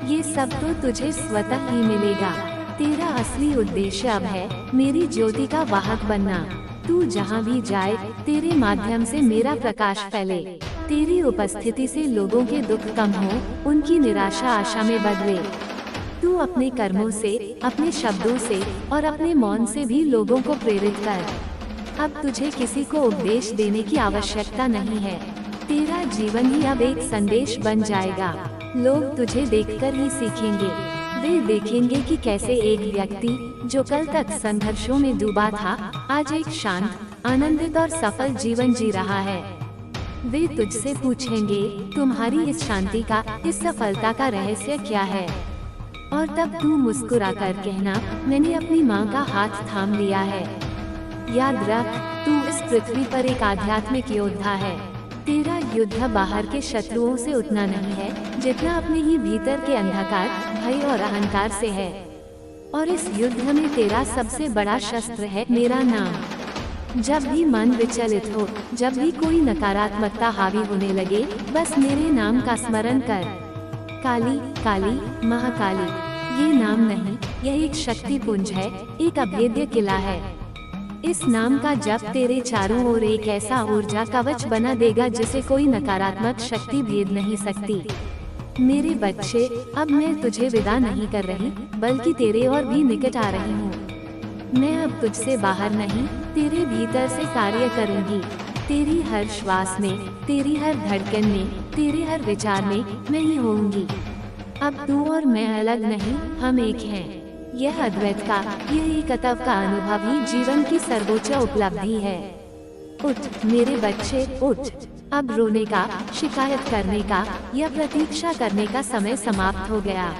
ये सब तो तुझे स्वतः ही मिलेगा। तेरा असली उद्देश्य अब है मेरी ज्योति का वाहक बनना। तू जहाँ भी जाए, तेरे माध्यम से मेरा प्रकाश फैले। तेरी उपस्थिति से लोगों के दुख कम हो, उनकी निराशा आशा में बदले। तू अपने कर्मों से, अपने शब्दों से और अपने मौन से भी लोगों को प्रेरित कर। अब तुझे किसी को उपदेश देने की आवश्यकता नहीं है। तेरा जीवन ही अब एक संदेश बन जाएगा। लोग तुझे देखकर ही सीखेंगे। वे देखेंगे कि कैसे एक व्यक्ति जो कल तक संघर्षों में डूबा था, आज एक शांत, आनंदित और सफल जीवन जी रहा है। वे तुझसे पूछेंगे, तुम्हारी इस शांति का, इस सफलता का रहस्य क्या है? और तब तू मुस्कुराकर कहना, मैंने अपनी माँ का हाथ थाम लिया है। याद रख, तू इस पृथ्वी पर एक आध्यात्मिक योद्धा है। तेरा युद्ध बाहर के शत्रुओं से उतना नहीं है जितना अपने ही भीतर के अंधकार, भय और अहंकार से है। और इस युद्ध में तेरा सबसे बड़ा शस्त्र है मेरा नाम। जब भी मन विचलित हो, जब भी कोई नकारात्मकता हावी होने लगे, बस मेरे नाम का स्मरण कर। काली, काली, महाकाली। ये नाम नहीं, यह एक शक्ति पुंज है, एक अभेद्य किला है। इस नाम का जप तेरे चारों ओर एक ऐसा ऊर्जा कवच बना देगा जिसे कोई नकारात्मक शक्ति भेद नहीं सकती। मेरे बच्चे, अब मैं तुझे विदा नहीं कर रही, बल्कि तेरे और भी निकट आ रही हूँ। मैं अब तुझसे बाहर नहीं, तेरे भीतर से कार्य करूँगी। तेरी हर श्वास में, तेरी हर धड़कन में, तेरे हर विचार में मैं ही होऊंगी। अब तू और मैं अलग नहीं, हम एक हैं। यह अद्वैत का, यह एकत्व का अनुभव ही जीवन की सर्वोच्च उपलब्धि है। उठ मेरे बच्चे, उठ। अब रोने का, शिकायत करने का या प्रतीक्षा करने का समय समाप्त हो गया।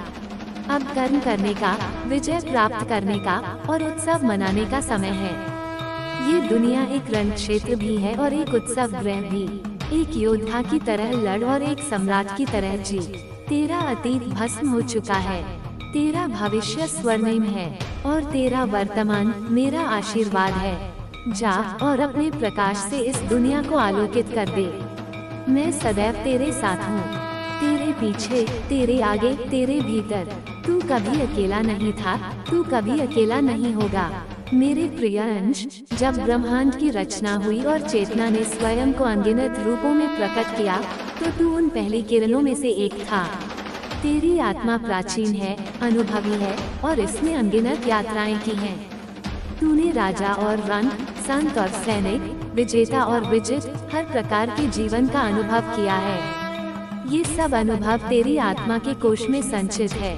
अब कर्म करने का, विजय प्राप्त करने का और उत्सव मनाने का समय है। ये दुनिया एक रण क्षेत्र भी है और एक उत्सव गृह भी। एक योद्धा की तरह लड़ और एक सम्राट की तरह जी। तेरा अतीत भस्म हो चुका है, तेरा भविष्य स्वर्णिम है और तेरा वर्तमान मेरा आशीर्वाद है। जा और अपने प्रकाश से इस दुनिया को आलोकित कर दे। मैं सदैव तेरे साथ हूँ, तेरे पीछे, तेरे आगे, तेरे भीतर। तू कभी अकेला नहीं था, तू कभी अकेला नहीं होगा। मेरे प्रिय अंश, जब ब्रह्मांड की रचना हुई और चेतना ने स्वयं को अनगिनत रूपों में प्रकट किया, तो तू उन पहली किरणों में से एक था। तेरी आत्मा प्राचीन है, अनुभवी है और इसने अनगिनत यात्राएं की हैं। तूने राजा और रंग, संत और सैनिक, विजेता और विजित, हर प्रकार के जीवन का अनुभव किया है। ये सब अनुभव तेरी आत्मा के कोश में संचित है।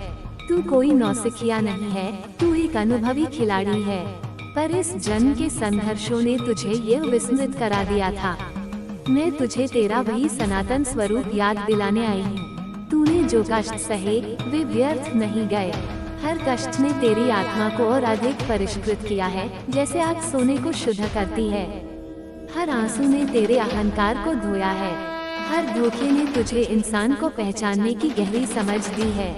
तू कोई नौसिखिया नहीं है, तू एक अनुभवी खिलाड़ी है। पर इस जन्म के संघर्षों ने तुझे यह विस्मृत करा दिया था। मैं तुझे तेरा वही सनातन स्वरूप याद दिलाने आई हूँ। तूने जो कष्ट सहे, वे व्यर्थ नहीं गए। हर कष्ट ने तेरी आत्मा को और अधिक परिष्कृत किया है, जैसे आग सोने को शुद्ध करती है। हर आंसू ने तेरे अहंकार को धोया है। हर धोखे ने तुझे इंसान को पहचानने की गहरी समझ दी है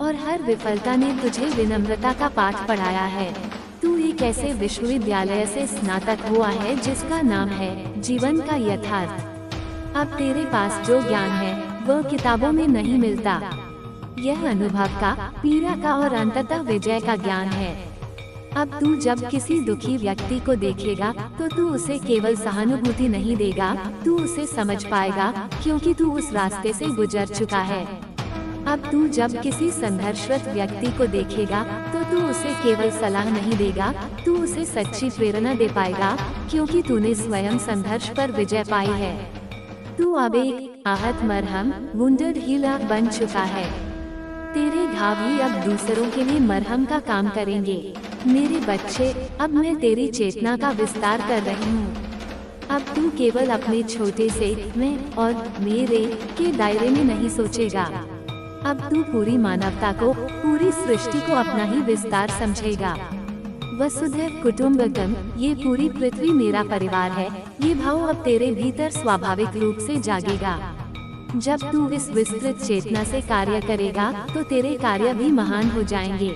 और हर विफलता ने तुझे विनम्रता का पाठ पढ़ाया है। तू एक ऐसे विश्वविद्यालय से स्नातक हुआ है जिसका नाम है जीवन का यथार्थ। अब तेरे पास जो ज्ञान है वह किताबों में नहीं मिलता। यह अनुभव का, पीड़ा का और अंततः विजय का ज्ञान है। अब तू जब किसी दुखी व्यक्ति को देखेगा तो तू उसे केवल सहानुभूति नहीं देगा, तू उसे समझ पाएगा, क्योंकि तू उस रास्ते से गुजर चुका है। अब तू जब किसी संघर्षरत व्यक्ति को देखेगा तो तू उसे केवल सलाह नहीं देगा, तू उसे सच्ची प्रेरणा दे पाएगा, क्योंकि तूने स्वयं संघर्ष पर विजय पाई है। तू अब एक आहत मरहम, वुंडेड हीलर बन चुका है। तेरे घाव ही अब दूसरों के लिए मरहम का काम करेंगे। मेरे बच्चे, अब मैं तेरी चेतना का विस्तार कर रही हूँ। अब तू केवल अपने छोटे से मैं और मेरे के दायरे में नहीं सोचेगा। अब तू पूरी मानवता को, पूरी सृष्टि को अपना ही विस्तार समझेगा। वसुधैव कुटुम्बकम, ये पूरी पृथ्वी मेरा परिवार है, ये भाव अब तेरे भीतर स्वाभाविक रूप से जागेगा। जब तू इस विस्तृत चेतना से कार्य करेगा तो तेरे कार्य भी महान हो जाएंगे।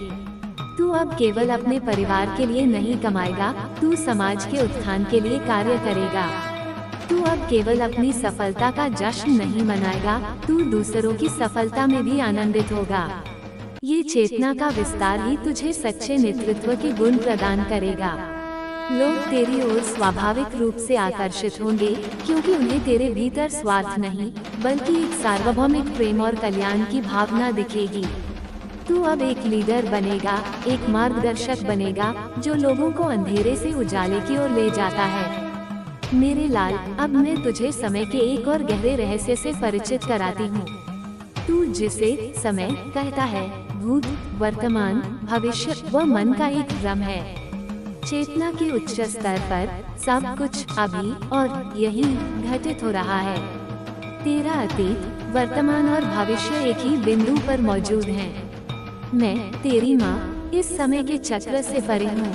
तू अब केवल अपने परिवार के लिए नहीं कमाएगा, तू समाज के उत्थान के लिए कार्य करेगा। तू अब केवल अपनी सफलता का जश्न नहीं मनाएगा, तू दूसरों की सफलता में भी आनंदित होगा। ये चेतना का विस्तार ही तुझे सच्चे नेतृत्व के गुण प्रदान करेगा। लोग तेरी ओर स्वाभाविक रूप से आकर्षित होंगे, क्योंकि उन्हें तेरे भीतर स्वार्थ नहीं, बल्कि एक सार्वभौमिक प्रेम और कल्याण की भावना दिखेगी। तू अब एक लीडर बनेगा, एक मार्गदर्शक बनेगा, जो लोगों को अंधेरे से उजाले की ओर ले जाता है। मेरे लाल, अब मैं तुझे समय के एक और गहरे रहस्य से परिचित कराती हूँ। तू जिसे समय कहता है, भूत, वर्तमान, भविष्य व मन का एक भ्रम है। चेतना के उच्च स्तर पर सब कुछ अभी और यही घटित हो रहा है। तेरा अतीत, वर्तमान और भविष्य एक ही बिंदु पर मौजूद हैं। मैं तेरी माँ इस समय के चक्र से परे हूँ,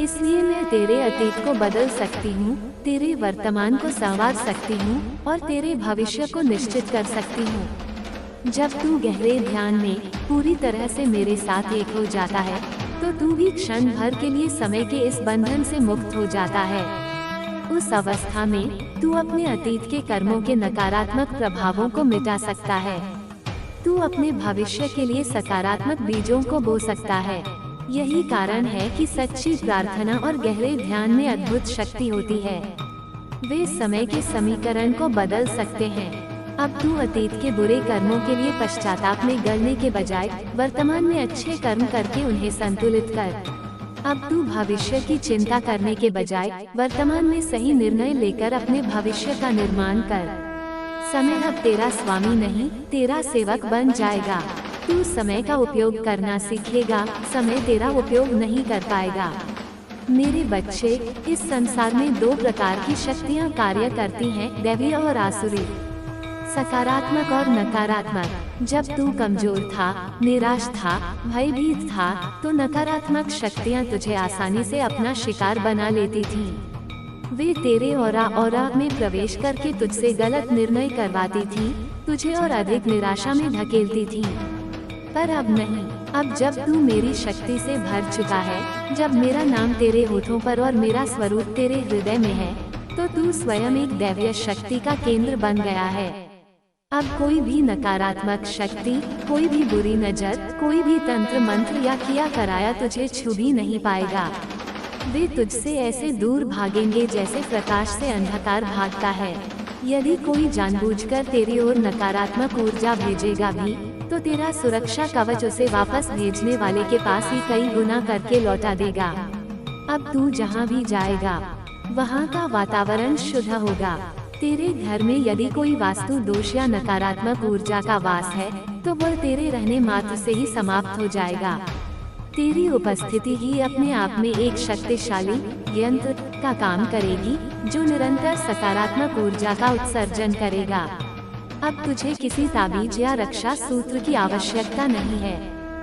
इसलिए मैं तेरे अतीत को बदल सकती हूँ, तेरे वर्तमान को संवार सकती हूँ और तेरे भविष्य को निश्चित कर सकती हूँ। जब तू गहरे ध्यान में पूरी तरह से मेरे साथ एक हो जाता है, तो तू भी क्षण भर के लिए समय के इस बंधन से मुक्त हो जाता है। उस अवस्था में तू अपने अतीत के कर्मों के नकारात्मक प्रभावों को मिटा सकता है। तू अपने भविष्य के लिए सकारात्मक बीजों को बो सकता है। यही कारण है कि सच्ची प्रार्थना और गहरे ध्यान में अद्भुत शक्ति होती है। वे समय के समीकरण को बदल सकते हैं। अब तू अतीत के बुरे कर्मों के लिए पश्चाताप में गलने के बजाय वर्तमान में अच्छे कर्म करके उन्हें संतुलित कर। अब तू भविष्य की चिंता करने के बजाय वर्तमान में सही निर्णय लेकर अपने भविष्य का निर्माण कर। समय अब तेरा स्वामी नहीं, तेरा सेवक बन जाएगा। तू समय का उपयोग करना सीखेगा, समय तेरा उपयोग नहीं कर पाएगा। मेरे बच्चे, इस संसार में दो प्रकार की शक्तियाँ कार्य करती हैं, दैवीय और आसुरी, सकारात्मक और नकारात्मक। जब तू कमजोर था, निराश था, भयभीत था, तो नकारात्मक शक्तियाँ तुझे आसानी से अपना शिकार बना लेती थीं। वे तेरे ऑरा में प्रवेश करके तुझसे गलत निर्णय करवाती थीं, तुझे और अधिक निराशा में धकेलती थीं। पर अब नहीं। अब जब तू मेरी शक्ति से भर चुका है, जब मेरा नाम तेरे होठों पर और मेरा स्वरूप तेरे हृदय में है, तो तू स्वयं एक दैवीय शक्ति का केंद्र बन गया है। अब कोई भी नकारात्मक शक्ति, कोई भी बुरी नजर, कोई भी तंत्र मंत्र या किया कराया तुझे छू भी नहीं पाएगा। वे तुझसे ऐसे दूर भागेंगे जैसे प्रकाश से अंधकार भागता है। यदि कोई जानबूझकर तेरी ओर नकारात्मक ऊर्जा भेजेगा भी, तो तेरा सुरक्षा कवच उसे वापस भेजने वाले के पास ही कई गुना करके लौटा देगा। अब तू जहाँ भी जाएगा, वहाँ का वातावरण शुद्ध होगा। तेरे घर में यदि कोई वास्तु दोष या नकारात्मक ऊर्जा का वास है, तो वह तेरे रहने मात्र से ही समाप्त हो जाएगा। तेरी उपस्थिति ही अपने आप में एक शक्तिशाली यंत्र का काम करेगी, जो निरंतर सकारात्मक ऊर्जा का उत्सर्जन करेगा। अब तुझे किसी ताबीज या रक्षा सूत्र की आवश्यकता नहीं है।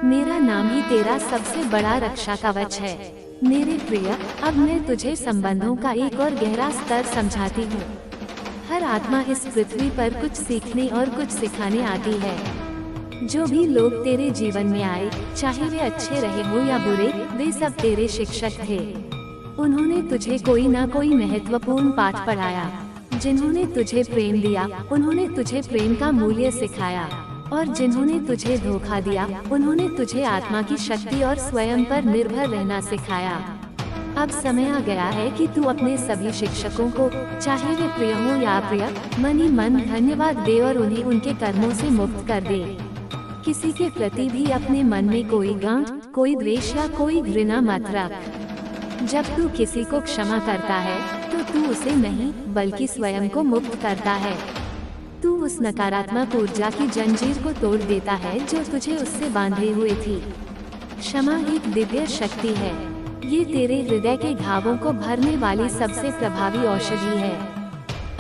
मेरा नाम ही तेरा सबसे बड़ा रक्षा कवच है। मेरे प्रिय, अब मैं तुझे संबंधों का एक और गहरा स्तर समझाती हूँ। हर आत्मा इस पृथ्वी पर कुछ सीखने और कुछ सिखाने आती है। जो भी लोग तेरे जीवन में आए, चाहे वे अच्छे रहे हो या बुरे, वे सब तेरे शिक्षक थे। उन्होंने तुझे कोई ना कोई महत्वपूर्ण पाठ पढ़ाया। जिन्होंने तुझे प्रेम दिया, उन्होंने तुझे प्रेम का मूल्य सिखाया, और जिन्होंने तुझे धोखा दिया, उन्होंने तुझे आत्मा की शक्ति और स्वयं पर निर्भर रहना सिखाया। अब समय आ गया है कि तू अपने सभी शिक्षकों को, चाहे वे प्रिय हो या अप्रिय, मन ही मन धन्यवाद दे और उन्हें उनके कर्मों से मुक्त कर दे। किसी के प्रति भी अपने मन में कोई गांठ, कोई द्वेष या कोई घृणा मत रख। जब तू किसी को क्षमा करता है, तो तू उसे नहीं, बल्कि स्वयं को मुक्त करता है। तू उस नकारात्मक ऊर्जा की जंजीर को तोड़ देता है जो तुझे उससे बांधे हुए थी। क्षमा एक दिव्य शक्ति है। ये तेरे हृदय के घावों को भरने वाली सबसे प्रभावी औषधि है।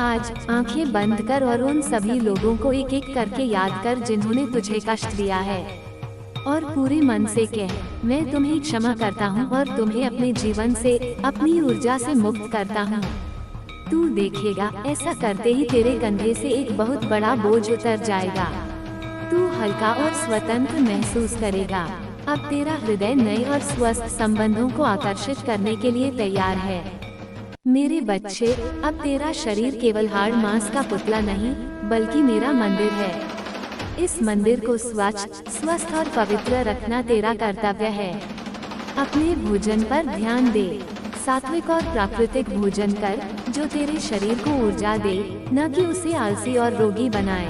आज आंखें बंद कर और उन सभी लोगों को एक एक करके याद कर जिन्होंने तुझे कष्ट दिया है, और पूरे मन से कह, मैं तुम्हें क्षमा करता हूँ और तुम्हें अपने जीवन से, अपनी ऊर्जा से मुक्त करता हूँ। तू देखेगा, ऐसा करते ही तेरे कंधे से एक बहुत बड़ा बोझ उतर जाएगा। तू हल्का और स्वतंत्र महसूस करेगा। अब तेरा हृदय नए और स्वस्थ संबंधों को आकर्षित करने के लिए तैयार है। मेरे बच्चे, अब तेरा शरीर केवल हाड़ मांस का पुतला नहीं, बल्कि मेरा मंदिर है। इस मंदिर को स्वच्छ, स्वस्थ और पवित्र रखना तेरा कर्तव्य है। अपने भोजन पर ध्यान दे। सात्विक और प्राकृतिक भोजन कर, जो तेरे शरीर को ऊर्जा दे, न कि उसे आलसी और रोगी बनाए।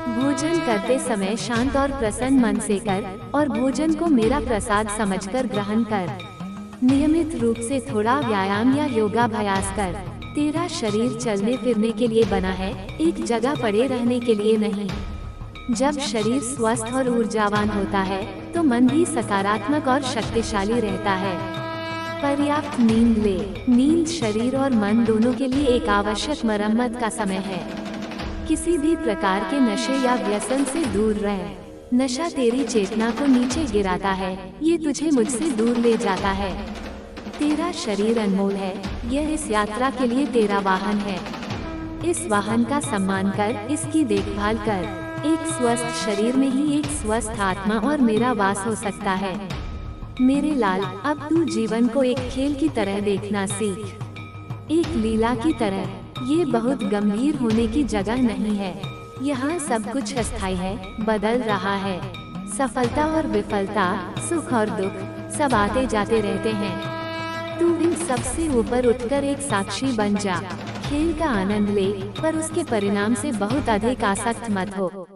भोजन करते समय शांत और प्रसन्न मन से कर, और भोजन को मेरा प्रसाद समझकर ग्रहण कर। नियमित रूप से थोड़ा व्यायाम या योगाभ्यास कर। तेरा शरीर चलने फिरने के लिए बना है, एक जगह पड़े रहने के लिए नहीं। जब शरीर स्वस्थ और ऊर्जावान होता है, तो मन भी सकारात्मक और शक्तिशाली रहता है। पर्याप्त नींद ले। नींद शरीर और मन दोनों के लिए एक आवश्यक मरम्मत का समय है। किसी भी प्रकार के नशे या व्यसन से दूर रह। नशा तेरी चेतना को नीचे गिराता है, ये तुझे मुझसे दूर ले जाता है। तेरा शरीर अनमोल है, यह इस यात्रा के लिए तेरा वाहन है। इस वाहन का सम्मान कर, इसकी देखभाल कर। एक स्वस्थ शरीर में ही एक स्वस्थ आत्मा और मेरा वास हो सकता है। मेरे लाल, अब तू जीवन को एक खेल की तरह देखना सीख, एक लीला की तरह। ये बहुत गंभीर होने की जगह नहीं है। यहाँ सब कुछ अस्थायी है, बदल रहा है। सफलता और विफलता, सुख और दुख, सब आते जाते रहते हैं। तू इन सबसे ऊपर उठकर एक साक्षी बन जा। खेल का आनंद ले, पर उसके परिणाम से बहुत अधिक आसक्त मत हो।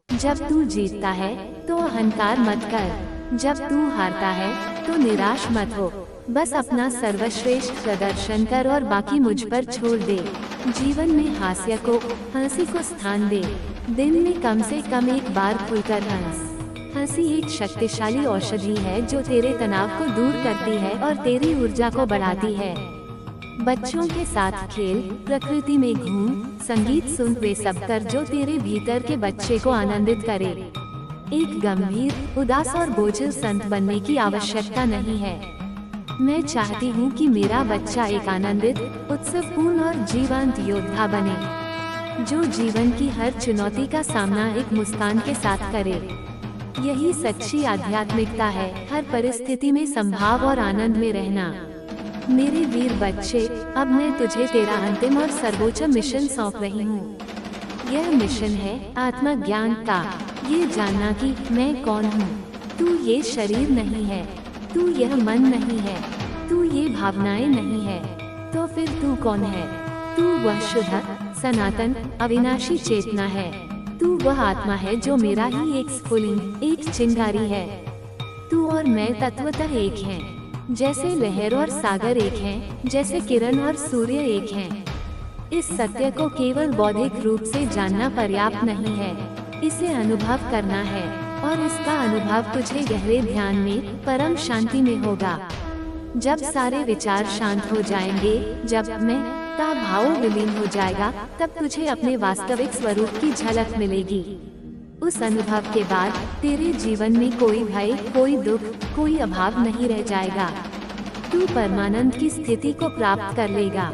जब तू जीतता है तो अहंकार मत कर, जब तू हारता है तो निराश मत हो। बस अपना सर्वश्रेष्ठ प्रदर्शन कर और बाकी मुझ पर छोड़ दे। जीवन में हास्य को, हंसी को स्थान दे। दिन में कम से कम एक बार खुलकर हंस। हंसी एक शक्तिशाली औषधि है जो तेरे तनाव को दूर करती है और तेरी ऊर्जा को बढ़ाती है। बच्चों के साथ खेल, प्रकृति में घूम, संगीत सुन, वे सब कर जो तेरे भीतर के बच्चे को आनंदित करे। एक गंभीर, उदास और बोझिल संत बनने की आवश्यकता नहीं है। मैं चाहती हूँ कि मेरा बच्चा एक आनंदित, उत्सवपूर्ण और जीवंत योद्धा बने, जो जीवन की हर चुनौती का सामना एक मुस्कान के साथ करे। यही सच्ची आध्यात्मिकता है, हर परिस्थिति में संभाव और आनंद में रहना। मेरे वीर बच्चे, अब मैं तुझे तेरा अंतिम और सर्वोच्च मिशन सौंप रही हूँ। यह मिशन है आत्मज्ञान का, ये जानना कि मैं कौन हूँ। तू ये शरीर नहीं है, तू यह मन नहीं है, तू ये भावनाएं नहीं है, तो फिर तू कौन है? तू वह शुद्ध, सनातन, अविनाशी चेतना है। तू वह आत्मा है जो मेरा ही एक स्फुलिंग, एक चिंगारी है। तू और मैं तत्वतः एक हैं, जैसे लहर और सागर एक हैं, जैसे किरण और सूर्य एक हैं। इस सत्य को केवल बौद्धिक रूप से जानना पर्याप्त नहीं है, इसे अनुभव करना है, और इसका अनुभव तुझे गहरे ध्यान में, परम शांति में होगा। जब सारे विचार शांत हो जाएंगे, जब मैं का भाव विलीन हो जाएगा, तब तुझे अपने वास्तविक स्वरूप की झलक मिलेगी। उस अनुभव के बाद तेरे जीवन में कोई भय, कोई दुख, कोई अभाव नहीं रह जाएगा। तू परमानंद की स्थिति को प्राप्त कर लेगा।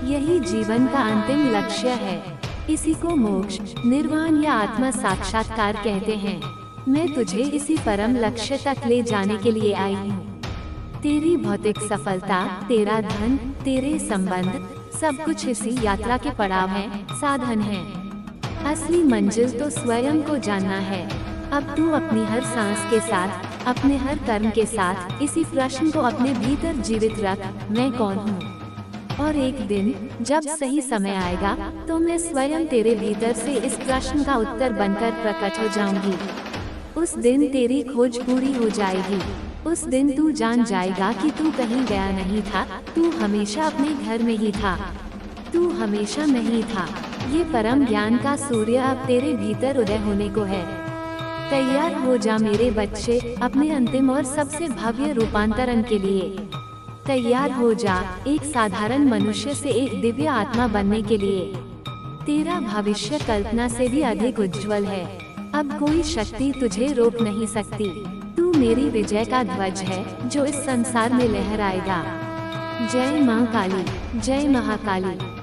यही जीवन का अंतिम लक्ष्य है। इसी को मोक्ष, निर्वाण या आत्मा साक्षात्कार कहते हैं। मैं तुझे इसी परम लक्ष्य तक ले जाने के लिए आई हूँ। तेरी भौतिक सफलता, तेरा धन, तेरे संबंध, सब कुछ इसी यात्रा के पड़ाव हैं, साधन हैं। असली मंजिल तो स्वयं को जानना है। अब तू अपनी हर सांस के साथ, अपने हर कर्म के साथ इसी प्रश्न को अपने भीतर जीवित रख, मैं कौन हूँ? और एक दिन जब सही समय आएगा, तो मैं स्वयं तेरे भीतर से इस प्रश्न का उत्तर बनकर प्रकट हो जाऊंगी। उस दिन तेरी खोज पूरी हो जाएगी। उस दिन तू जान जाएगा कि तू कहीं गया नहीं था, तू हमेशा अपने घर में ही था। तू हमेशा में ही था। ये परम ज्ञान का सूर्य अब तेरे भीतर उदय होने को है। तैयार हो जा मेरे बच्चे, अपने अंतिम और सबसे भव्य रूपांतरण के लिए। तैयार हो जा, एक साधारण मनुष्य से एक दिव्य आत्मा बनने के लिए। तेरा भविष्य कल्पना से भी अधिक उज्जवल है। अब कोई शक्ति तुझे रोक नहीं सकती। तू मेरी विजय का ध्वज है जो इस संसार में लहराएगा। जय मां काली, जय महाकाली।